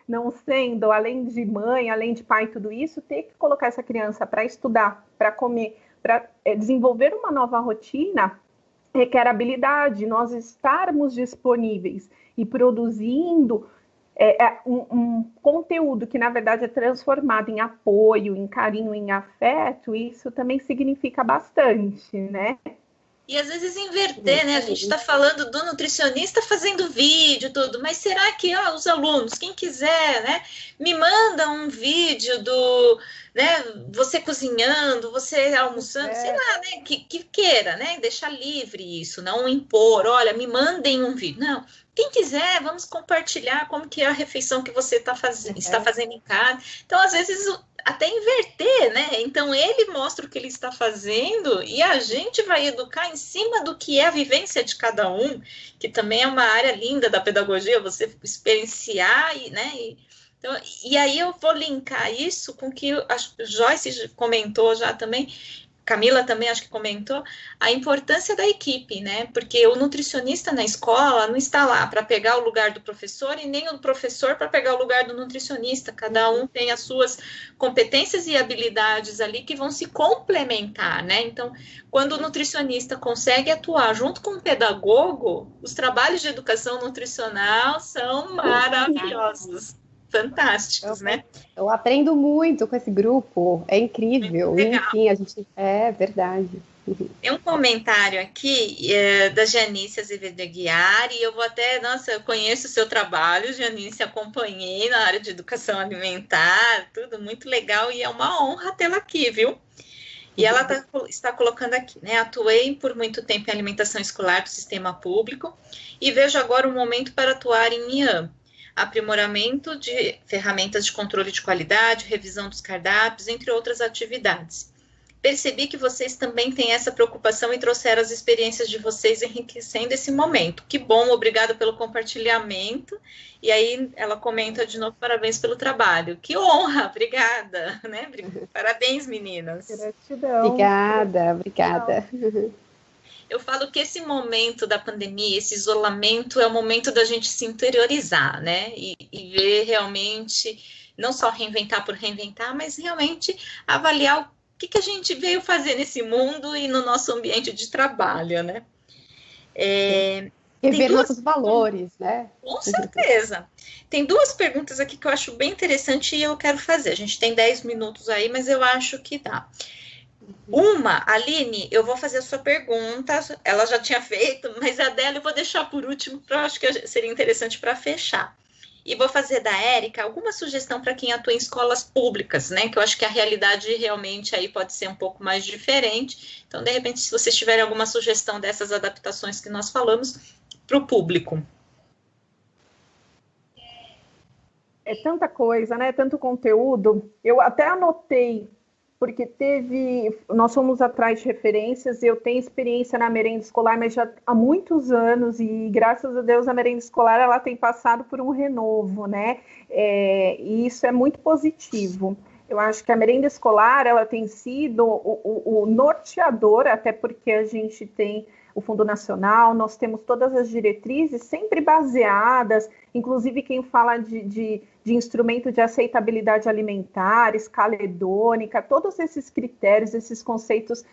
não sendo, além de mãe, além de pai, tudo isso, ter que colocar essa criança para estudar, para comer, para desenvolver uma nova rotina, requer habilidade, nós estarmos disponíveis e produzindo um conteúdo que, na verdade, é transformado em apoio, em carinho, em afeto, isso também significa bastante, né? E às vezes inverter, né? A gente está falando do nutricionista fazendo vídeo, tudo, mas será que os alunos, quem quiser, né, me manda um vídeo né, você cozinhando, você almoçando, sei lá, né, que queira, né, deixar livre isso, não impor, olha, me mandem um vídeo. Não, quem quiser, vamos compartilhar como que é a refeição que você está fazendo em casa. Então, às vezes, até inverter, né? Então, ele mostra o que ele está fazendo e a gente vai educar em cima do que é a vivência de cada um, que também é uma área linda da pedagogia, você experienciar, né? Então, e aí eu vou linkar isso com o que a Joyce comentou já também, Camila também acho que comentou, a importância da equipe, né? Porque o nutricionista na escola não está lá para pegar o lugar do professor e nem o professor para pegar o lugar do nutricionista. Cada um tem as suas competências e habilidades ali que vão se complementar, né? Então, quando o nutricionista consegue atuar junto com o pedagogo, os trabalhos de educação nutricional são maravilhosos. Fantásticos, né? Eu aprendo muito com esse grupo, é incrível. Enfim, a gente. É verdade. Tem um comentário aqui da Janice Azevedo Aguiar, e eu vou até, eu conheço o seu trabalho, Janice, acompanhei na área de educação alimentar, tudo muito legal, e é uma honra tê-la aqui, viu? E ela está colocando aqui, né? Atuei por muito tempo em alimentação escolar do sistema público e vejo agora um momento para atuar em IAM. Aprimoramento de ferramentas de controle de qualidade, revisão dos cardápios, entre outras atividades. Percebi que vocês também têm essa preocupação e trouxeram as experiências de vocês enriquecendo esse momento. Que bom, obrigada pelo compartilhamento. E aí ela comenta de novo, parabéns pelo trabalho. Que honra, obrigada, né? Parabéns, meninas. Gratidão. Obrigada. Eu falo que esse momento da pandemia, esse isolamento, é o momento da gente se interiorizar, né? E ver realmente, não só reinventar por reinventar, mas realmente avaliar o que a gente veio fazer nesse mundo e no nosso ambiente de trabalho, né? Rever nossos valores, né? Com certeza. Tem duas perguntas aqui que eu acho bem interessante e eu quero fazer. A gente tem 10 minutos aí, mas eu acho que dá. Uma, Aline, eu vou fazer a sua pergunta, ela já tinha feito, mas a dela eu vou deixar por último, porque eu acho que seria interessante para fechar. E vou fazer da Érica alguma sugestão para quem atua em escolas públicas, né? Que eu acho que a realidade realmente aí pode ser um pouco mais diferente. Então, de repente, se vocês tiverem alguma sugestão dessas adaptações que nós falamos para o público. É tanta coisa, né? Tanto conteúdo. Eu até anotei, porque nós fomos atrás de referências, eu tenho experiência na merenda escolar, mas já há muitos anos, e graças a Deus a merenda escolar ela tem passado por um renovo, né? E isso é muito positivo. Eu acho que a merenda escolar ela tem sido o norteador, até porque a gente tem o Fundo Nacional, nós temos todas as diretrizes sempre baseadas, inclusive quem fala de instrumento de aceitabilidade alimentar, escala hedônica, todos esses critérios, esses conceitos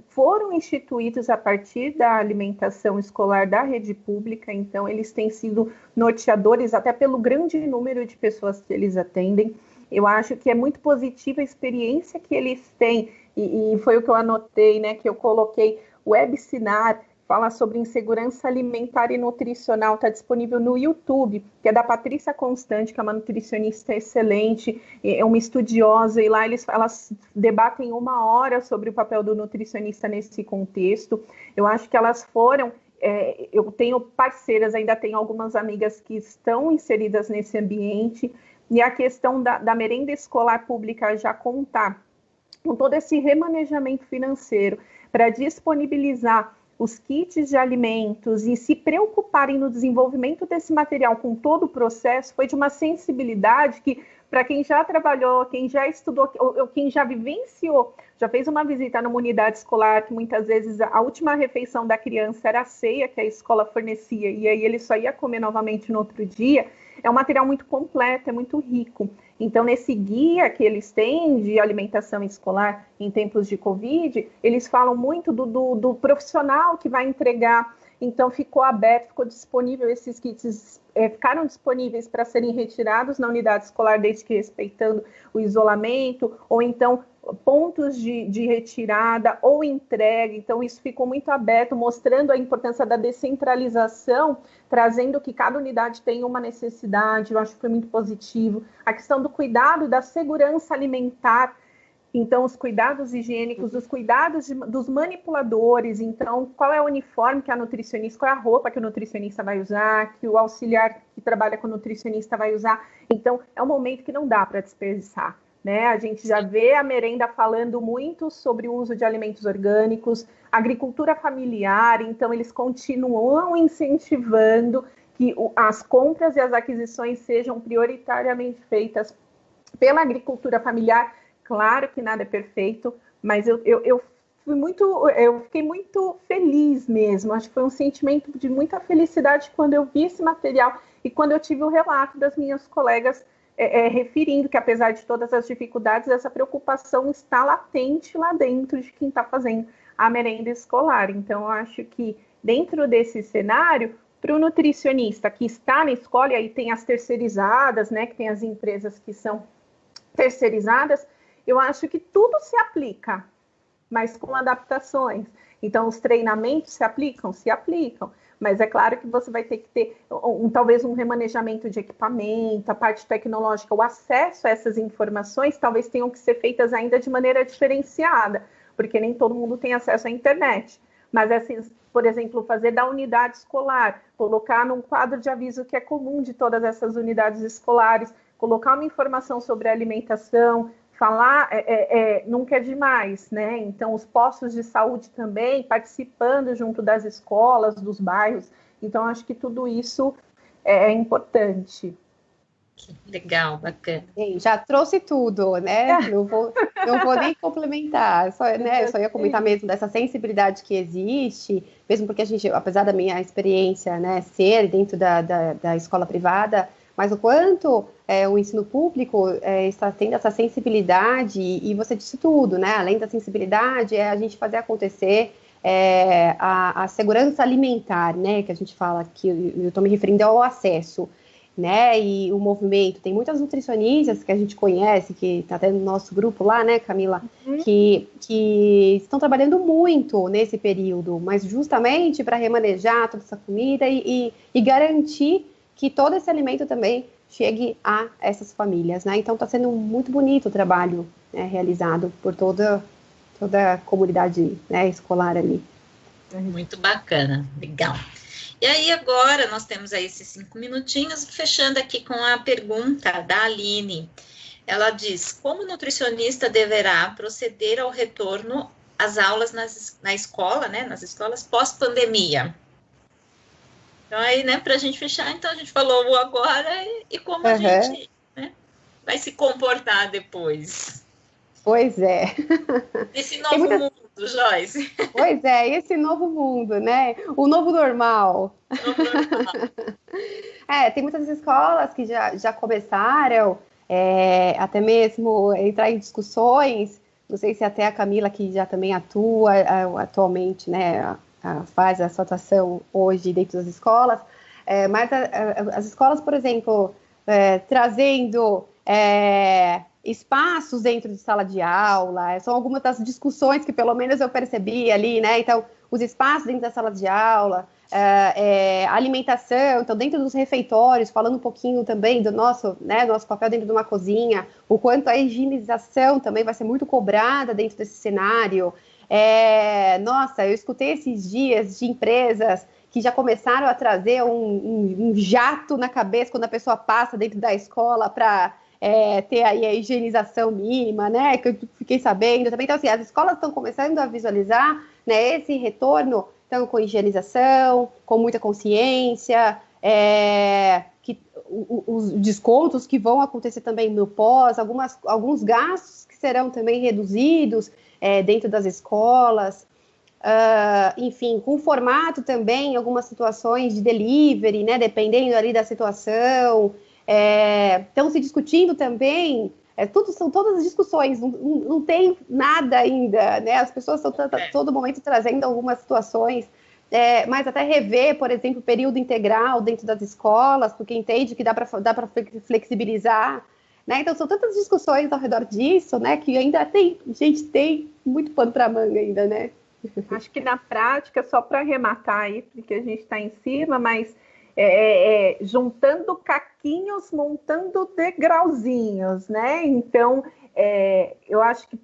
foram instituídos a partir da alimentação escolar da rede pública, então eles têm sido norteadores até pelo grande número de pessoas que eles atendem. Eu acho que é muito positiva a experiência que eles têm, e foi o que eu anotei, né, que eu coloquei, o Websinar, fala sobre insegurança alimentar e nutricional, está disponível no YouTube, que é da Patrícia Constante, que é uma nutricionista excelente, é uma estudiosa, e lá elas debatem 1 hora sobre o papel do nutricionista nesse contexto. Eu acho que elas foram... eu tenho parceiras, ainda tenho algumas amigas que estão inseridas nesse ambiente, e a questão da merenda escolar pública já contar com todo esse remanejamento financeiro para disponibilizar os kits de alimentos e se preocuparem no desenvolvimento desse material com todo o processo, foi de uma sensibilidade que, para quem já trabalhou, quem já estudou, ou quem já vivenciou, já fez uma visita numa unidade escolar, que muitas vezes a última refeição da criança era a ceia que a escola fornecia, e aí ele só ia comer novamente no outro dia, é um material muito completo, é muito rico. Então, nesse guia que eles têm de alimentação escolar em tempos de Covid, eles falam muito do profissional que vai entregar. Então, ficou aberto, ficou disponível, esses kits ficaram disponíveis para serem retirados na unidade escolar, desde que respeitando o isolamento, ou então pontos de retirada ou entrega. Então, isso ficou muito aberto, mostrando a importância da descentralização, trazendo que cada unidade tem uma necessidade. Eu acho que foi muito positivo. A questão do cuidado, da segurança alimentar, então, os cuidados higiênicos, os cuidados dos manipuladores, então, qual é o uniforme que a nutricionista, qual é a roupa que o nutricionista vai usar, que o auxiliar que trabalha com o nutricionista vai usar. Então, é um momento que não dá para desperdiçar, né? A gente já vê a merenda falando muito sobre o uso de alimentos orgânicos, agricultura familiar, então eles continuam incentivando que as compras e as aquisições sejam prioritariamente feitas pela agricultura familiar. Claro que nada é perfeito, mas eu fiquei muito feliz mesmo. Acho que foi um sentimento de muita felicidade quando eu vi esse material e quando eu tive o relato das minhas colegas referindo que, apesar de todas as dificuldades, essa preocupação está latente lá dentro de quem está fazendo a merenda escolar. Então, eu acho que dentro desse cenário, para o nutricionista que está na escola, e aí tem as terceirizadas, né, que tem as empresas que são terceirizadas, eu acho que tudo se aplica, mas com adaptações. Então, os treinamentos se aplicam, mas é claro que você vai ter que ter talvez um remanejamento de equipamento, a parte tecnológica, o acesso a essas informações talvez tenham que ser feitas ainda de maneira diferenciada, porque nem todo mundo tem acesso à internet. Mas, assim, por exemplo, fazer da unidade escolar, colocar num quadro de aviso que é comum de todas essas unidades escolares, colocar uma informação sobre a alimentação, falar nunca é demais, né? Então, os postos de saúde também participando junto das escolas, dos bairros. Então, acho que tudo isso é importante. Legal, bacana. Já trouxe tudo, né? Não vou nem complementar, só ia comentar mesmo dessa sensibilidade que existe, mesmo porque a gente, apesar da minha experiência, né, ser dentro da escola privada, mas o quanto o ensino público está tendo essa sensibilidade, e você disse tudo, né? Além da sensibilidade, a gente fazer acontecer a segurança alimentar, né? Que a gente fala, que eu estou me referindo ao acesso, né? E o movimento, tem muitas nutricionistas que a gente conhece, que está até no nosso grupo lá, né, Camila, que estão trabalhando muito nesse período, mas justamente para remanejar toda essa comida e garantir que todo esse alimento também chegue a essas famílias, né? Então está sendo muito bonito o trabalho, né, realizado por toda a comunidade, né, escolar ali. Muito bacana, legal. E aí agora nós temos aí esses 5 minutinhos, fechando aqui com a pergunta da Aline. Ela diz: como o nutricionista deverá proceder ao retorno às aulas na escola, né, nas escolas pós-pandemia? Então, aí, né, para a gente fechar, então a gente falou agora e como a gente, né, vai se comportar depois. Pois é. Esse novo mundo, Joyce. Pois é, esse novo mundo, né? O novo normal. Tem muitas escolas que já começaram até mesmo entrar em discussões Não sei se até a Camila, que já também atua atualmente, né, faz a sua atuação hoje dentro das escolas, mas as escolas, por exemplo, trazendo espaços dentro de sala de aula, são algumas das discussões que pelo menos eu percebi ali, né? Então, os espaços dentro da sala de aula, alimentação, então dentro dos refeitórios, falando um pouquinho também do nosso papel dentro de uma cozinha, o quanto a higienização também vai ser muito cobrada dentro desse cenário. Nossa, eu escutei esses dias de empresas que já começaram a trazer um jato na cabeça quando a pessoa passa dentro da escola para ter aí a higienização mínima, né, que eu fiquei sabendo também. Então, assim, as escolas estão começando a visualizar, né, esse retorno, então, com higienização, com muita consciência, os descontos que vão acontecer também no pós, alguns gastos que serão também reduzidos dentro das escolas, enfim, com formato também, algumas situações de delivery, né, dependendo ali da situação. Estão se discutindo também, são todas as discussões, não tem nada ainda, né? As pessoas estão todo momento trazendo algumas situações, mas até rever, por exemplo, o período integral dentro das escolas, porque entende que dá para flexibilizar, né? Então são tantas discussões ao redor disso, né? Que ainda tem muito pano para manga ainda, né? Acho que na prática, só para arrematar aí, porque a gente está em cima, mas juntando caquinhos, montando degrauzinhos, né? Então, eu acho que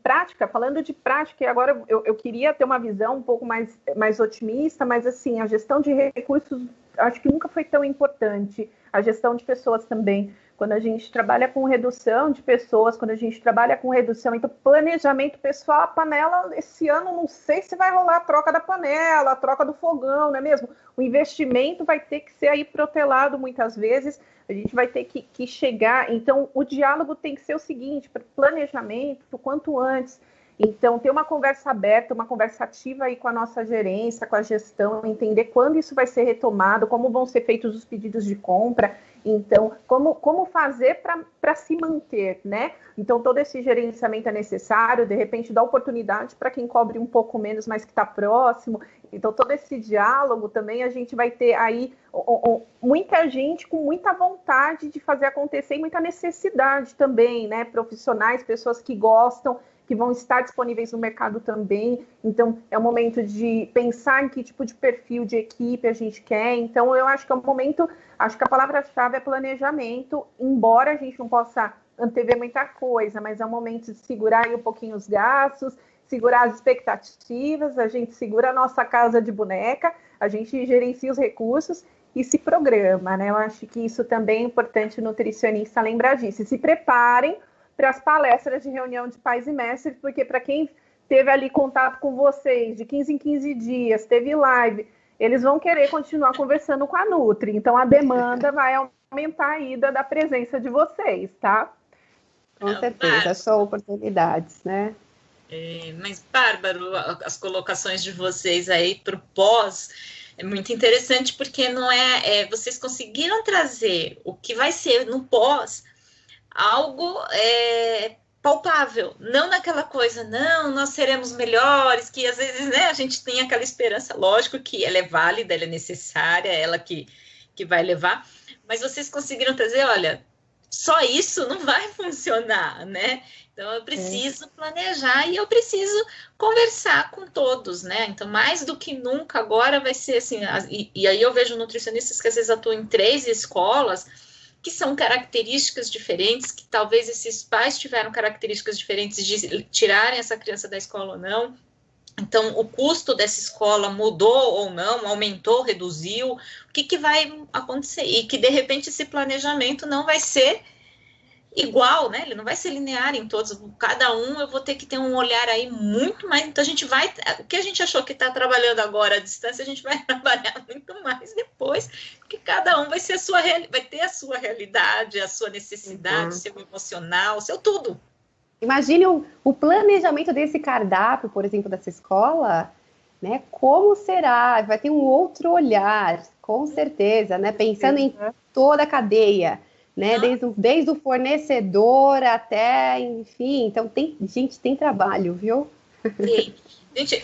falando de prática, e agora eu queria ter uma visão um pouco mais otimista, mas assim, a gestão de recursos, acho que nunca foi tão importante, a gestão de pessoas também. Quando a gente trabalha com redução de pessoas, quando a gente trabalha com redução, então planejamento pessoal, a panela, esse ano não sei se vai rolar a troca da panela, a troca do fogão, não é mesmo? O investimento vai ter que ser aí protelado muitas vezes, a gente vai ter que chegar, então o diálogo tem que ser o seguinte, planejamento, o quanto antes. Então, ter uma conversa aberta, uma conversa ativa aí com a nossa gerência, com a gestão, entender quando isso vai ser retomado, como vão ser feitos os pedidos de compra. Então, como fazer para se manter, né? Então, todo esse gerenciamento é necessário, de repente dá oportunidade para quem cobre um pouco menos, mas que está próximo. Então, todo esse diálogo também, a gente vai ter aí muita gente com muita vontade de fazer acontecer e muita necessidade também, né? Profissionais, pessoas que gostam, que vão estar disponíveis no mercado também. Então, é o momento de pensar em que tipo de perfil de equipe a gente quer. Então, eu acho que é um momento, acho que a palavra-chave é planejamento, embora a gente não possa antever muita coisa, mas é um momento de segurar aí um pouquinho os gastos, segurar as expectativas, a gente segura a nossa casa de boneca, a gente gerencia os recursos e se programa, né? Eu acho que isso também é importante o nutricionista lembrar disso. E se preparem para as palestras de reunião de pais e mestres, porque para quem teve ali contato com vocês de 15 em 15 dias, teve live, eles vão querer continuar conversando com a Nutri, então a demanda vai aumentar a ida da presença de vocês, tá? Com certeza, são oportunidades, né? Mas, Bárbaro, as colocações de vocês aí para o pós é muito interessante, porque não vocês conseguiram trazer o que vai ser no pós algo palpável, não naquela coisa, não, nós seremos melhores, que às vezes, né, a gente tem aquela esperança, lógico que ela é válida, ela é necessária, ela que vai levar, mas vocês conseguiram trazer, olha, só isso não vai funcionar, né? Então eu preciso planejar e eu preciso conversar com todos, né? Então, mais do que nunca, agora vai ser assim, e aí eu vejo nutricionistas que às vezes atuam em 3 escolas, que são características diferentes, que talvez esses pais tiveram características diferentes de tirarem essa criança da escola ou não. Então, o custo dessa escola mudou ou não, aumentou, reduziu, o que vai acontecer? E que, de repente, esse planejamento não vai ser igual, né? Ele não vai ser linear em todos, cada um eu vou ter que ter um olhar aí muito mais, então a gente vai, o que a gente achou que está trabalhando agora à distância, a gente vai trabalhar muito mais depois, porque cada um vai ter a sua realidade, a sua necessidade, o seu emocional, o seu tudo. Imagine o planejamento desse cardápio, por exemplo, dessa escola, né? Como será? Vai ter um outro olhar, com certeza, né? Pensando em toda a cadeia, né? Desde o fornecedor até, enfim, então tem trabalho, viu? Sim. Gente,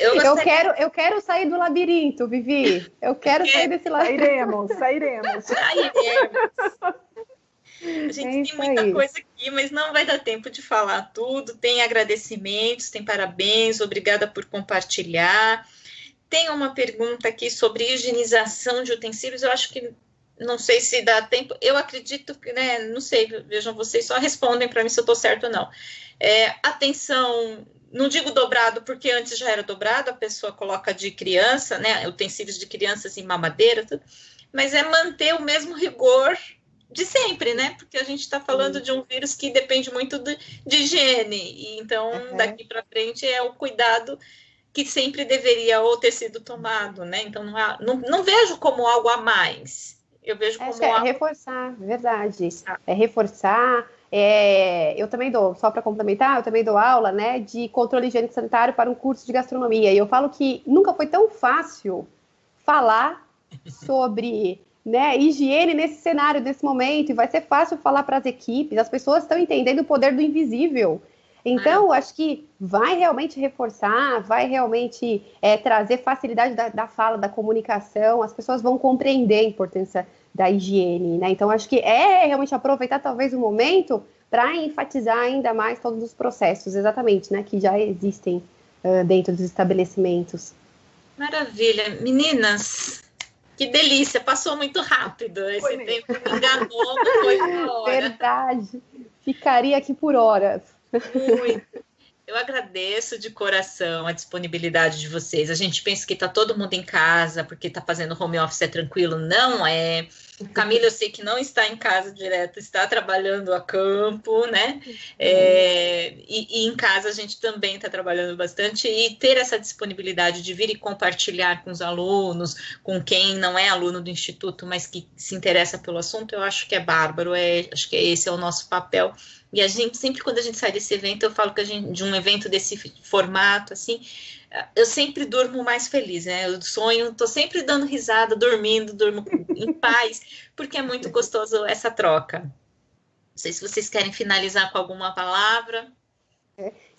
eu quero sair do labirinto, Vivi. Eu quero sair desse labirinto. Sairemos. A gente tem muita coisa aqui, mas não vai dar tempo de falar tudo. Tem agradecimentos, tem parabéns, obrigada por compartilhar. Tem uma pergunta aqui sobre higienização de utensílios. Eu acho que não sei se dá tempo. Eu acredito que, né? Não sei, vejam, vocês só respondem para mim se eu estou certo ou não. Atenção, não digo dobrado, porque antes já era dobrado, a pessoa coloca de criança, né? Utensílios de crianças em mamadeira, tudo, mas é manter o mesmo rigor de sempre, né? Porque a gente está falando de um vírus que depende muito de higiene, e então daqui para frente é o cuidado que sempre deveria ou ter sido tomado, né? Então não vejo como algo a mais. Eu vejo como algo... reforçar, verdade. Reforçar. Eu também só para complementar, eu também dou aula, né, de controle higiênico sanitário para um curso de gastronomia. E eu falo que nunca foi tão fácil falar sobre, né, higiene nesse cenário, nesse momento. E vai ser fácil falar para as equipes. As pessoas estão entendendo o poder do invisível. Então, acho que vai realmente reforçar, vai realmente trazer facilidade da fala, da comunicação, as pessoas vão compreender a importância da higiene, né? Então, acho que realmente aproveitar talvez o momento para enfatizar ainda mais todos os processos, exatamente, né? Que já existem dentro dos estabelecimentos. Maravilha. Meninas, que delícia, passou muito rápido. Esse tempo me enganou, não foi uma hora. Verdade, ficaria aqui por horas. Muito. Eu agradeço de coração a disponibilidade de vocês. A gente pensa que está todo mundo em casa porque está fazendo home office, é tranquilo. Não é. Camila, eu sei que não está em casa direto, está trabalhando a campo, né? E em casa a gente também está trabalhando bastante. E ter essa disponibilidade de vir e compartilhar com os alunos, com quem não é aluno do Instituto, mas que se interessa pelo assunto, eu acho que é bárbaro. Acho que esse é o nosso papel. E a gente, sempre quando a gente sai desse evento, eu falo que de um evento desse formato, assim, eu sempre durmo mais feliz, né? Eu sonho, tô sempre dando risada, durmo em paz, porque é muito gostoso essa troca. Não sei se vocês querem finalizar com alguma palavra.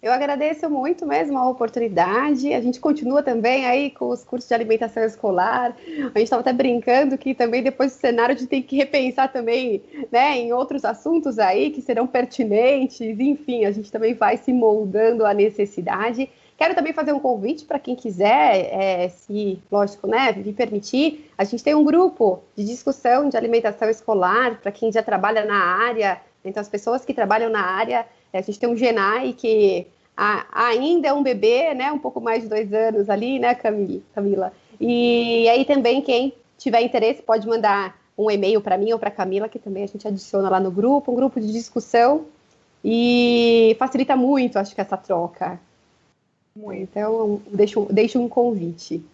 Eu agradeço muito mesmo a oportunidade. A gente continua também aí com os cursos de alimentação escolar. A gente estava até brincando que também depois do cenário a gente tem que repensar também, né, em outros assuntos aí que serão pertinentes. Enfim, a gente também vai se moldando à necessidade. Quero também fazer um convite para quem quiser, se, lógico, né, me permitir. A gente tem um grupo de discussão de alimentação escolar para quem já trabalha na área. Então, as pessoas que trabalham na área, a gente tem um GENAI que ainda é um bebê, né, um pouco mais de 2 anos ali, né, Camila? E aí também quem tiver interesse pode mandar um e-mail para mim ou para a Camila, que também a gente adiciona lá no grupo, um grupo de discussão, e facilita muito, acho que, essa troca. Muito. Então, deixo um convite.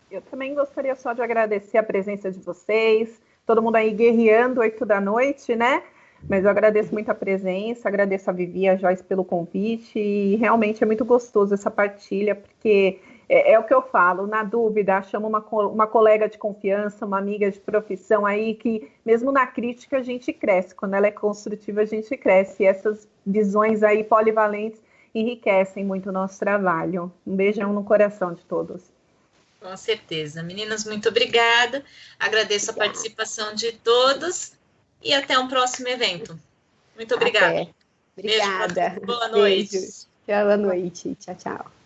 Eu também gostaria só de agradecer a presença de vocês, todo mundo aí guerreando 8 da noite, né? Mas eu agradeço muito a presença, agradeço a Vivi e a Joyce pelo convite, e realmente é muito gostoso essa partilha, porque é o que eu falo, na dúvida, chamo uma colega de confiança, uma amiga de profissão aí, que mesmo na crítica a gente cresce, quando ela é construtiva a gente cresce, e essas visões aí polivalentes enriquecem muito o nosso trabalho. Um beijão no coração de todos. Com certeza. Meninas, muito obrigada. Agradeço a participação de todos e até um próximo evento. Muito obrigada. Obrigada. Beijo, boa noite. Beijo. Boa noite. Tchau, tchau.